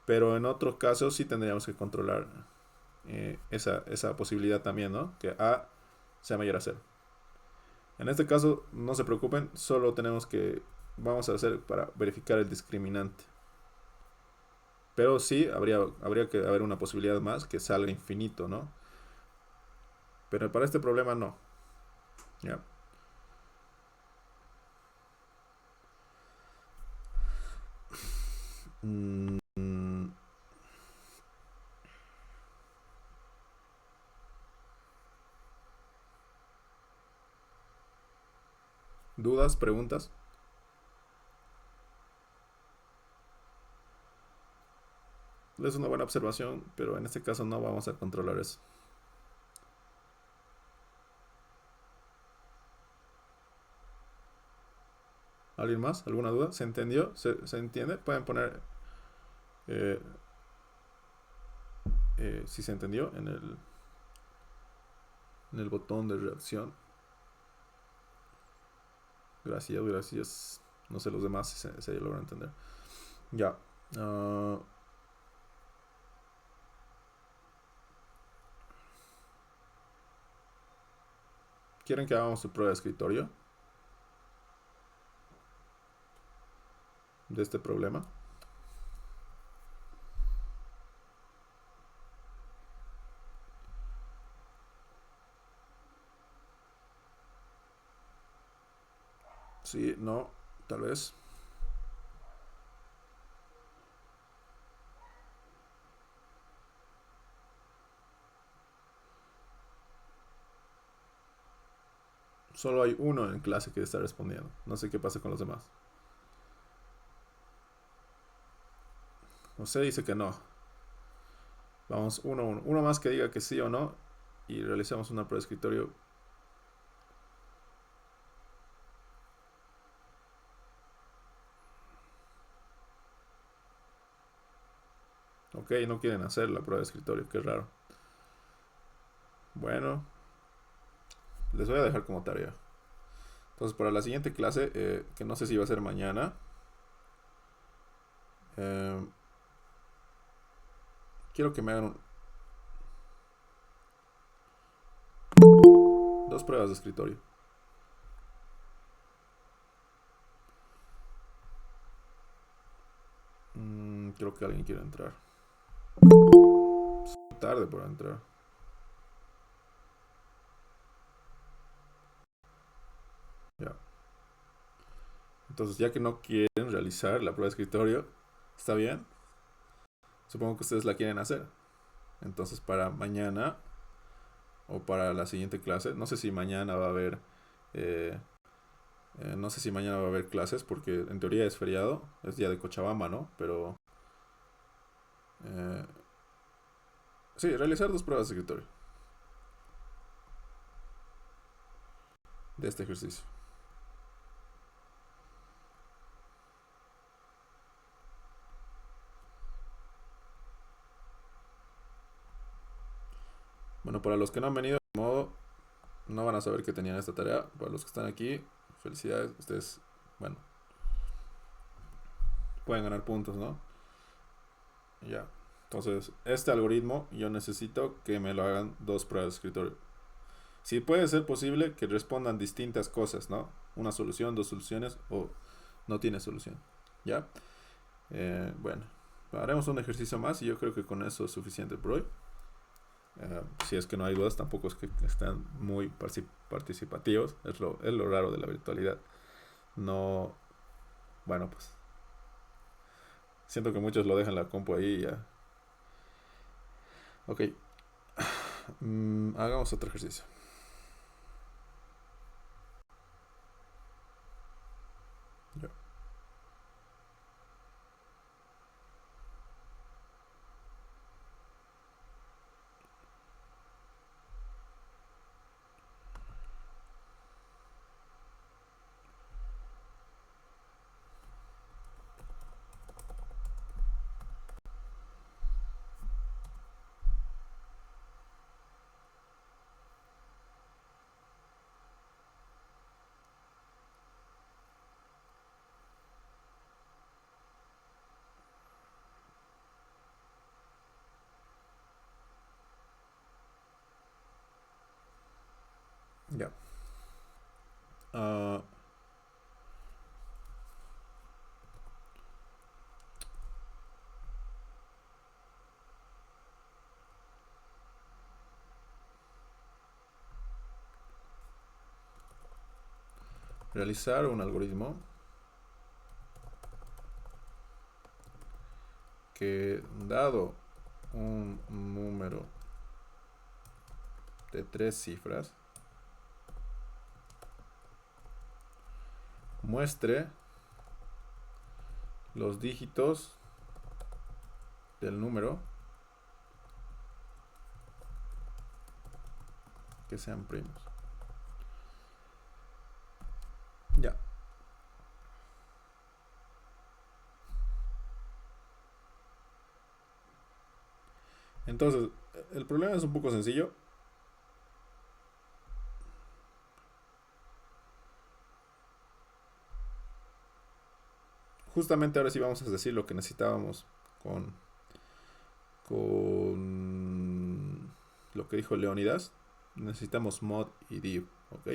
[SPEAKER 1] Pero en otros casos sí tendríamos que controlar esa posibilidad también, ¿no? Que A sea mayor a cero. En este caso, no se preocupen, solo vamos a hacer para verificar el discriminante. Pero sí, habría que haber una posibilidad más que salga infinito, ¿no? Pero para este problema no. ¿Ya? Mm, ¿Dudas? ¿Preguntas? Es una buena observación, pero en este caso no vamos a controlar eso. ¿Alguien más? ¿Alguna duda? ¿Se entendió? ¿Se entiende? Pueden poner eh, si se entendió en el botón de reacción. Gracias, gracias. No sé los demás si se logran entender. Ya. ¿Quieren que hagamos su prueba de escritorio de este problema? Sí, no, tal vez. Solo hay uno en clase que está respondiendo. No sé qué pasa con los demás. José dice que no. Vamos uno a uno. Uno más que diga que sí o no. Y realizamos una prueba de escritorio. Ok, no quieren hacer la prueba de escritorio. Qué raro. Bueno, les voy a dejar como tarea. Entonces, para la siguiente clase, que no sé si va a ser mañana, eh, quiero que me hagan dos pruebas de escritorio. Creo que alguien quiere entrar. Es tarde para entrar. Ya. Entonces, ya que no quieren realizar la prueba de escritorio, ¿está bien? Supongo que ustedes la quieren hacer. Entonces, para mañana o para la siguiente clase. No sé si mañana va a haber, eh, no sé si mañana va a haber clases porque en teoría es feriado, es día de Cochabamba, ¿no? Pero eh, sí, realizar dos pruebas de escritorio de este ejercicio. Bueno, para los que no han venido, de modo, no van a saber que tenían esta tarea. Para los que están aquí, felicidades. Ustedes, bueno, pueden ganar puntos, ¿no? Ya. Entonces, este algoritmo yo necesito que me lo hagan dos pruebas de escritorio. Si puede ser posible que respondan distintas cosas, ¿no? Una solución, dos soluciones o no tiene solución. ¿Ya? Bueno, haremos un ejercicio más y yo creo que con eso es suficiente por hoy. Si es que no hay dudas, tampoco es que estén muy participativos. Es lo raro de la virtualidad. No, bueno, pues siento que muchos lo dejan la compu ahí y ya. Ok, hagamos otro ejercicio. Ya. Ya. Ah, realizar un algoritmo que dado un número de tres cifras muestre los dígitos del número que sean primos. Ya. Entonces, el problema es un poco sencillo. Justamente ahora sí vamos a decir lo que necesitábamos con, con lo que dijo Leonidas. Necesitamos mod y div, ¿ok?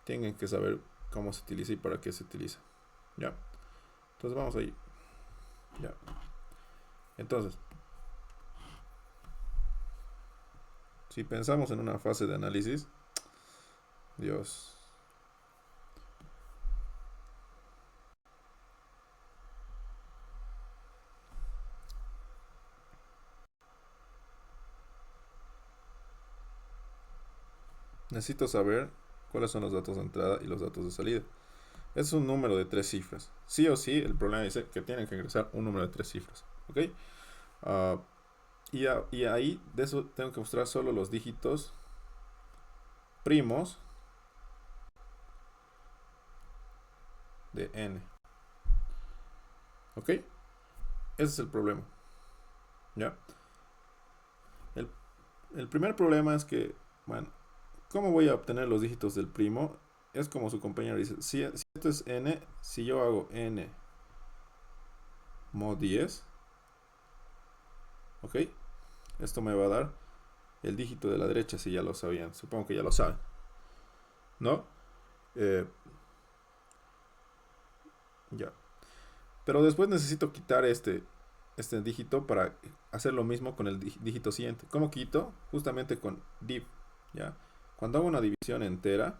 [SPEAKER 1] Tienen que saber cómo se utiliza y para qué se utiliza. Ya. Entonces vamos ahí. Ya. Entonces, si pensamos en una fase de análisis, Dios. Necesito saber cuáles son los datos de entrada y los datos de salida. Es un número de tres cifras. Sí o sí, el problema dice que tienen que ingresar un número de tres cifras. ¿Ok? Uh, y ahí de eso tengo que mostrar solo los dígitos primos de n. ¿Ok? Ese es el problema. ¿Ya? El, el primer problema es que, bueno, ¿cómo voy a obtener los dígitos del primo? Es como su compañero dice, si esto es n, si yo hago n mod 10, ¿ok? Esto me va a dar el dígito de la derecha, si ya lo sabían. Supongo que ya lo saben, ¿no? Eh, ya. Pero después necesito quitar este dígito para hacer lo mismo con el dígito siguiente. ¿Cómo quito? Justamente con div, ¿ya? Cuando hago una división entera,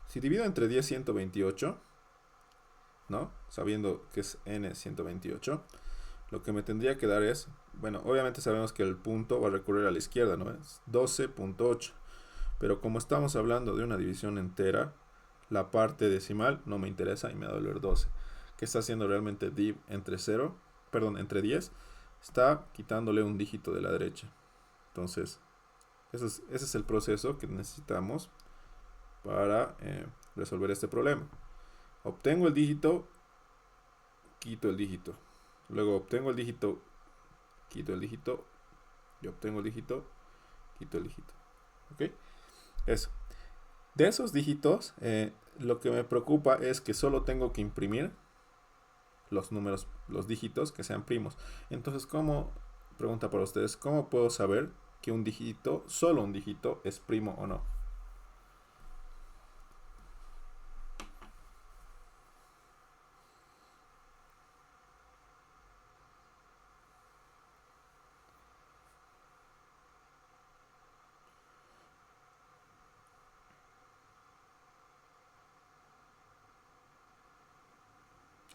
[SPEAKER 1] si divido entre 10 128, ¿no? Sabiendo que es n 128, lo que me tendría que dar es, bueno, obviamente sabemos que el punto va a recurrir a la izquierda, ¿no? Es 12.8. Pero como estamos hablando de una división entera, la parte decimal no me interesa y me va a doler 12. ¿Qué está haciendo realmente div entre 0? Perdón, entre 10. Está quitándole un dígito de la derecha. Entonces, ese es el proceso que necesitamos para resolver este problema. Obtengo el dígito, quito el dígito. Luego obtengo el dígito, quito el dígito. Y obtengo el dígito, quito el dígito. ¿Ok? Eso. De esos dígitos, lo que me preocupa es que solo tengo que imprimir los números, los dígitos que sean primos. Entonces, pregunta para ustedes, ¿cómo puedo saber que un dígito, solo un dígito, es primo o no?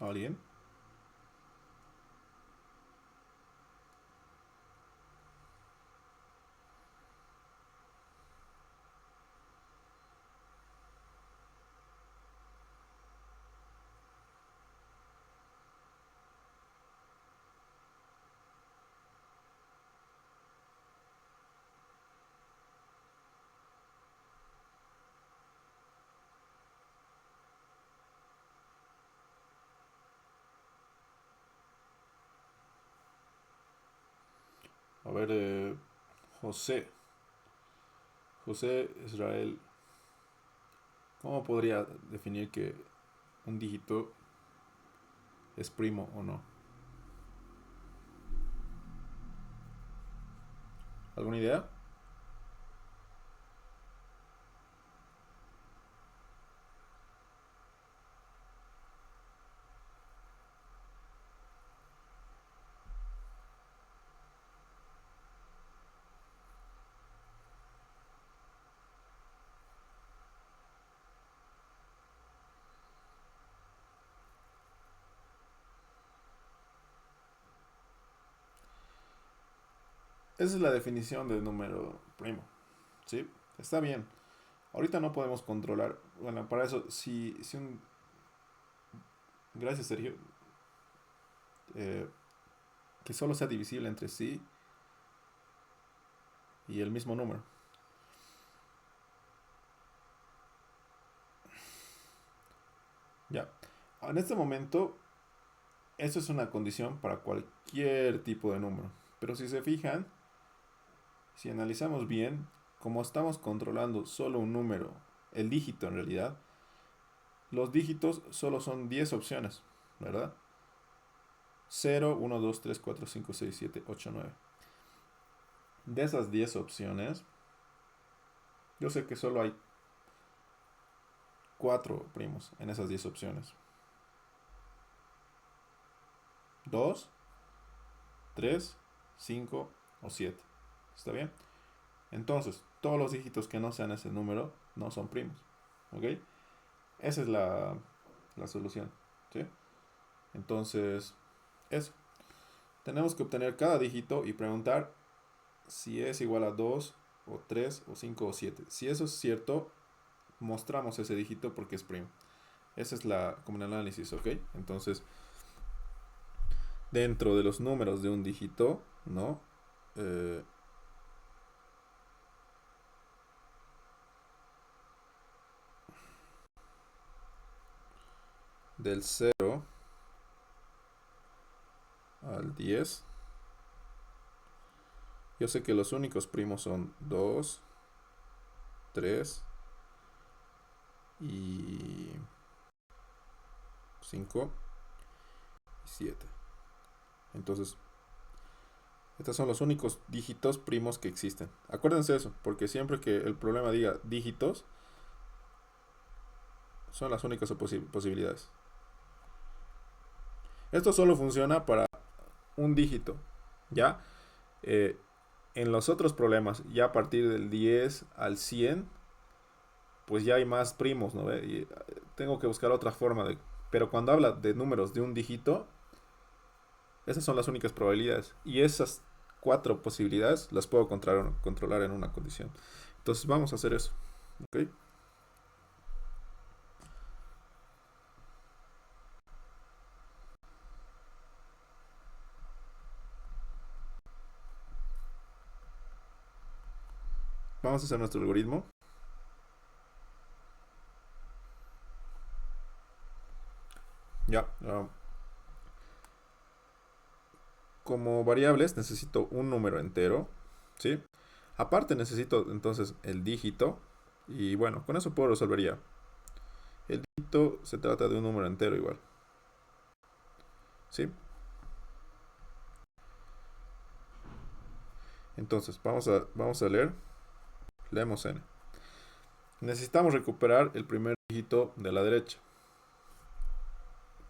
[SPEAKER 1] ¿Alguien? A ver, José. José Israel. ¿Cómo podría definir que un dígito es primo o no? ¿Alguna idea? Esa es la definición de número primo. ¿Sí? Está bien. Ahorita no podemos controlar. Bueno, para eso, si un... Gracias, Sergio. eh, que solo sea divisible entre sí y el mismo número. Ya. En este momento, eso es una condición para cualquier tipo de número. Pero si se fijan, si analizamos bien, como estamos controlando solo un número, el dígito en realidad, los dígitos solo son 10 opciones, ¿verdad? 0, 1, 2, 3, 4, 5, 6, 7, 8, 9. De esas 10 opciones, yo sé que solo hay 4 primos en esas 10 opciones. 2, 3, 5 o 7. ¿Está bien? Entonces, todos los dígitos que no sean ese número no son primos. ¿Ok? Esa es la solución. ¿Sí? Entonces, eso. Tenemos que obtener cada dígito y preguntar si es igual a 2 o 3 o 5 o 7. Si eso es cierto, mostramos ese dígito porque es primo. Esa es como el análisis, ¿ok? Entonces, dentro de los números de un dígito, ¿no? Del 0 al 10, yo sé que los únicos primos son 2, 3 y 5 y 7. Entonces, estos son los únicos dígitos primos que existen. Acuérdense eso, porque siempre que el problema diga dígitos, son las únicas posibilidades. Esto solo funciona para un dígito, ¿ya? Eh, en los otros problemas, ya a partir del 10 al 100, pues ya hay más primos, ¿no? Y tengo que buscar otra forma de... Pero cuando habla de números de un dígito, Esas son las únicas probabilidades. Y esas 4 posibilidades las puedo controlar en una condición. Entonces vamos a hacer eso. ¿Ok? Vamos a hacer nuestro algoritmo. Ya. Como variables necesito un número entero. ¿Sí? Aparte necesito entonces el dígito. Y bueno, con eso puedo resolver ya. El dígito se trata de un número entero igual. ¿Sí? Entonces, vamos a leer. Leemos n. Necesitamos recuperar el primer dígito de la derecha.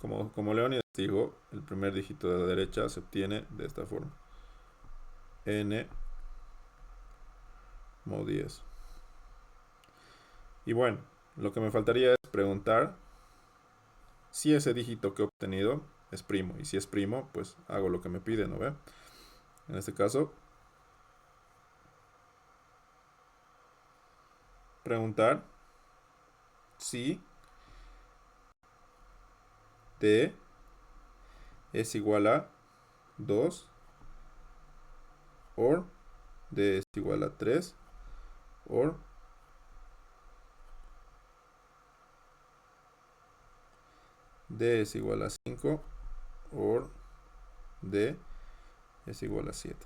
[SPEAKER 1] Como Leónidas dijo, el primer dígito de la derecha se obtiene de esta forma. N mod 10. Y bueno, lo que me faltaría es preguntar si ese dígito que he obtenido es primo. Y si es primo, pues hago lo que me pide, ¿no ve? En este caso, preguntar si D es igual a 2 or D es igual a 3 or D es igual a 5 or D es igual a 7.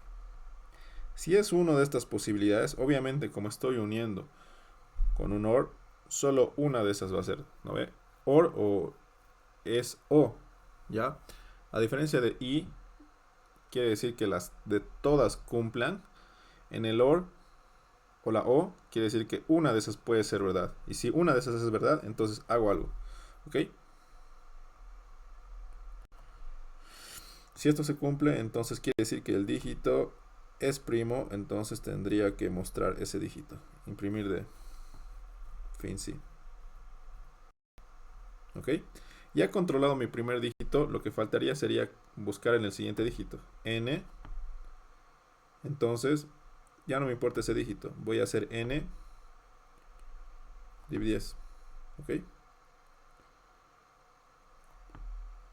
[SPEAKER 1] Si es una de estas posibilidades, obviamente como estoy uniendo con un OR, solo una de esas va a ser, ¿no ve? OR o es O, ¿ya? A diferencia de I, quiere decir que las de todas cumplan. En el OR o la O, quiere decir que una de esas puede ser verdad. Y si una de esas es verdad, entonces hago algo, ¿ok? Si esto se cumple, entonces quiere decir que el dígito es primo, entonces tendría que mostrar ese dígito. Imprimir de fin sí. ¿Ok? Ya controlado mi primer dígito, lo que faltaría sería buscar en el siguiente dígito. N. Entonces, ya no me importa ese dígito. Voy a hacer N dividido 10. ¿Ok?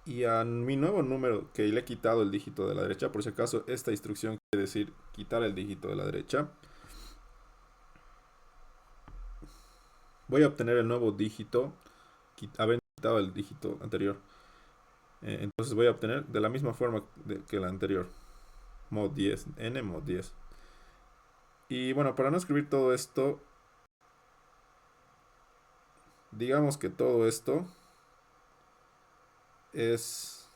[SPEAKER 1] Y a mi nuevo número que le he quitado el dígito de la derecha, por si acaso esta instrucción quiere decir quitar el dígito de la derecha, voy a obtener el nuevo dígito habiendo quitado el dígito anterior. Entonces voy a obtener de la misma forma que la anterior, mod 10, n mod 10. Y bueno, para no escribir todo esto, digamos que todo esto es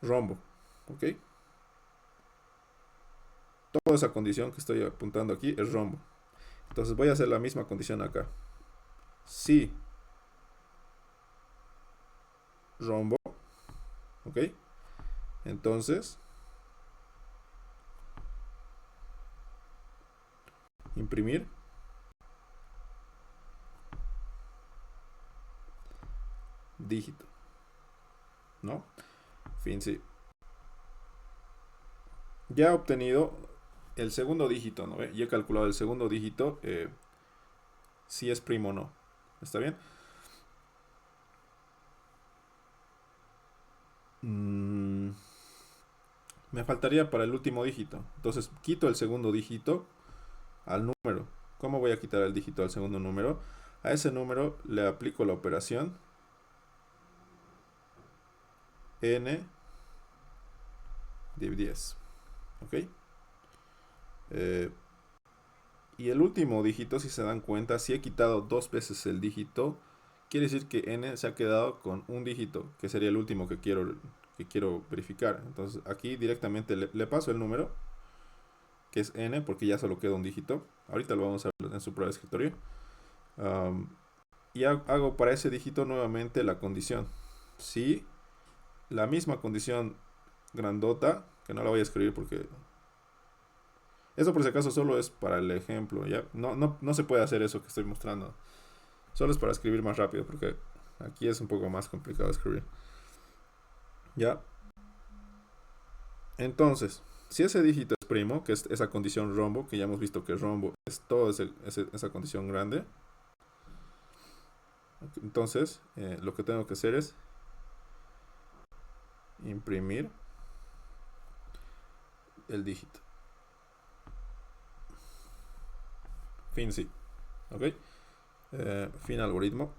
[SPEAKER 1] rombo, ¿ok? Toda esa condición que estoy apuntando aquí es rombo. Entonces voy a hacer la misma condición acá. Si rombo, ¿ok? Entonces, imprimir dígito, ¿no? Fin, sí. Ya he obtenido el segundo dígito, ¿no? Ya he calculado el segundo dígito, si es primo o no. ¿Está bien? Me faltaría para el último dígito. Entonces quito el segundo dígito al número. ¿Cómo voy a quitar el dígito al segundo número? A ese número le aplico la operación n div 10. ¿Ok? Y el último dígito, si se dan cuenta, si he quitado 2 veces el dígito, quiere decir que n se ha quedado con un dígito, que sería el último que quiero verificar. Entonces aquí directamente le paso el número, que es n, porque ya solo queda un dígito. Ahorita lo vamos a ver en su prueba de escritorio. Y hago para ese dígito nuevamente la condición. Si la misma condición grandota, que no la voy a escribir porque eso por si acaso solo es para el ejemplo, ¿ya? No se puede hacer eso que estoy mostrando. Solo es para escribir más rápido, porque aquí es un poco más complicado escribir. ¿Ya? Entonces, si ese dígito es primo, que es esa condición rombo, que ya hemos visto que rombo es toda esa condición grande, entonces lo que tengo que hacer es imprimir el dígito. Fin sí. ¿Ok? Fin algoritmo.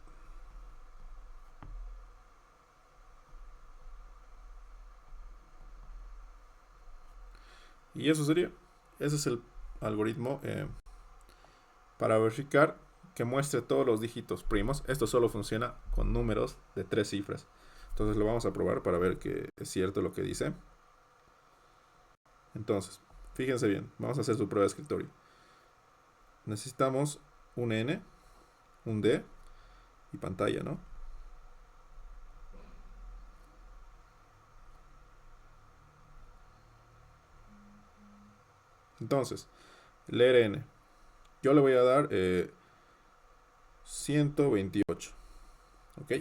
[SPEAKER 1] Y eso sería. Ese es el algoritmo para verificar que muestre todos los dígitos primos. Esto solo funciona con números de 3 cifras. Entonces lo vamos a probar para ver que es cierto lo que dice. Entonces, fíjense bien, vamos a hacer su prueba de escritorio. Necesitamos un N, un D y pantalla, ¿no? Entonces, leer N. Yo le voy a dar 128. ¿Ok?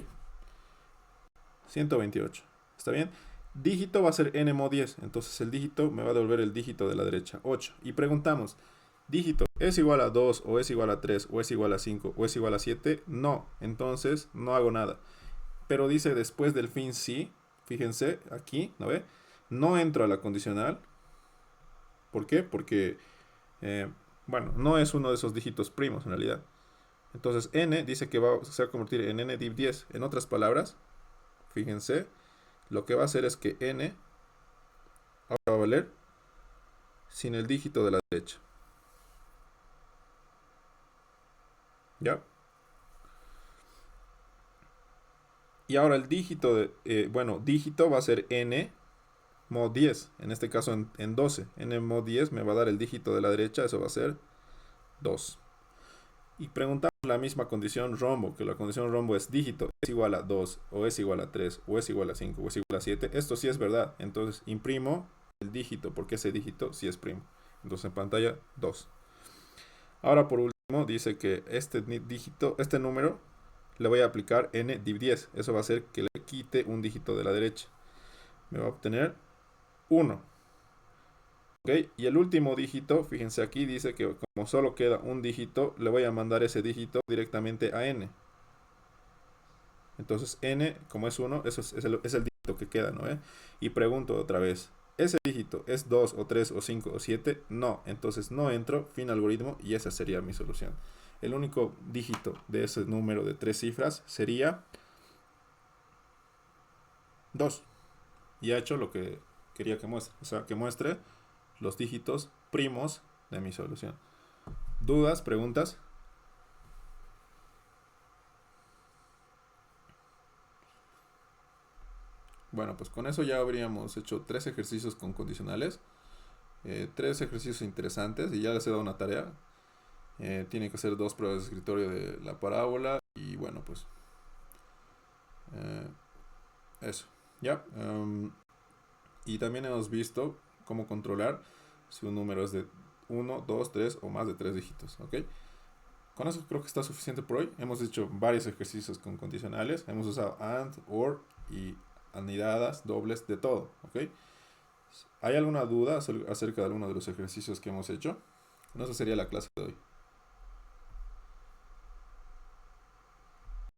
[SPEAKER 1] 128. ¿Está bien? Dígito va a ser n mod 10. Entonces el dígito me va a devolver el dígito de la derecha, 8. Y preguntamos, ¿dígito es igual a 2 o es igual a 3 o es igual a 5 o es igual a 7? No. Entonces no hago nada. Pero dice después del fin sí. Fíjense aquí, ¿no ve? No entro a la condicional. ¿Por qué? Porque, eh, bueno, no es uno de esos dígitos primos en realidad. Entonces n dice que se va a convertir en n div 10. En otras palabras, fíjense, lo que va a hacer es que n ahora va a valer sin el dígito de la derecha. ¿Ya? Y ahora el dígito bueno, dígito va a ser n mod 10. En este caso en 12. N mod 10 me va a dar el dígito de la derecha. Eso va a ser 2. Y preguntamos la misma condición rombo, que la condición rombo es dígito es igual a 2, o es igual a 3, o es igual a 5, o es igual a 7. Esto sí es verdad. Entonces imprimo el dígito, porque ese dígito sí es primo. Entonces en pantalla 2. Ahora por último dice que este dígito, este número, le voy a aplicar n div 10. Eso va a hacer que le quite un dígito de la derecha. Me va a obtener 1. ¿Ok? Y el último dígito, fíjense aquí, dice que como solo queda un dígito, le voy a mandar ese dígito directamente a n. Entonces n, como es 1, eso es el dígito que queda, ¿no? Y pregunto otra vez, ¿ese dígito es 2 o 3 o 5 o 7? No, entonces no entro, fin algoritmo, y esa sería mi solución. El único dígito de ese número de 3 cifras sería 2. Y ha hecho lo que quería que muestre, o sea, que muestre los dígitos primos de mi solución. ¿Dudas? ¿Preguntas? Bueno, pues con eso ya habríamos hecho 3 ejercicios con condicionales. 3 ejercicios interesantes y ya les he dado una tarea. Tienen que hacer 2 pruebas de escritorio de la parábola y bueno, pues eso. ¿Ya? Y también hemos visto cómo controlar si un número es de 1, 2, 3 o más de 3 dígitos. ¿Ok? Con eso creo que está suficiente por hoy. Hemos hecho varios ejercicios con condicionales. Hemos usado AND, OR y anidadas, dobles, de todo. ¿Ok? ¿Hay alguna duda acerca de alguno de los ejercicios que hemos hecho? No, esa sería la clase de hoy.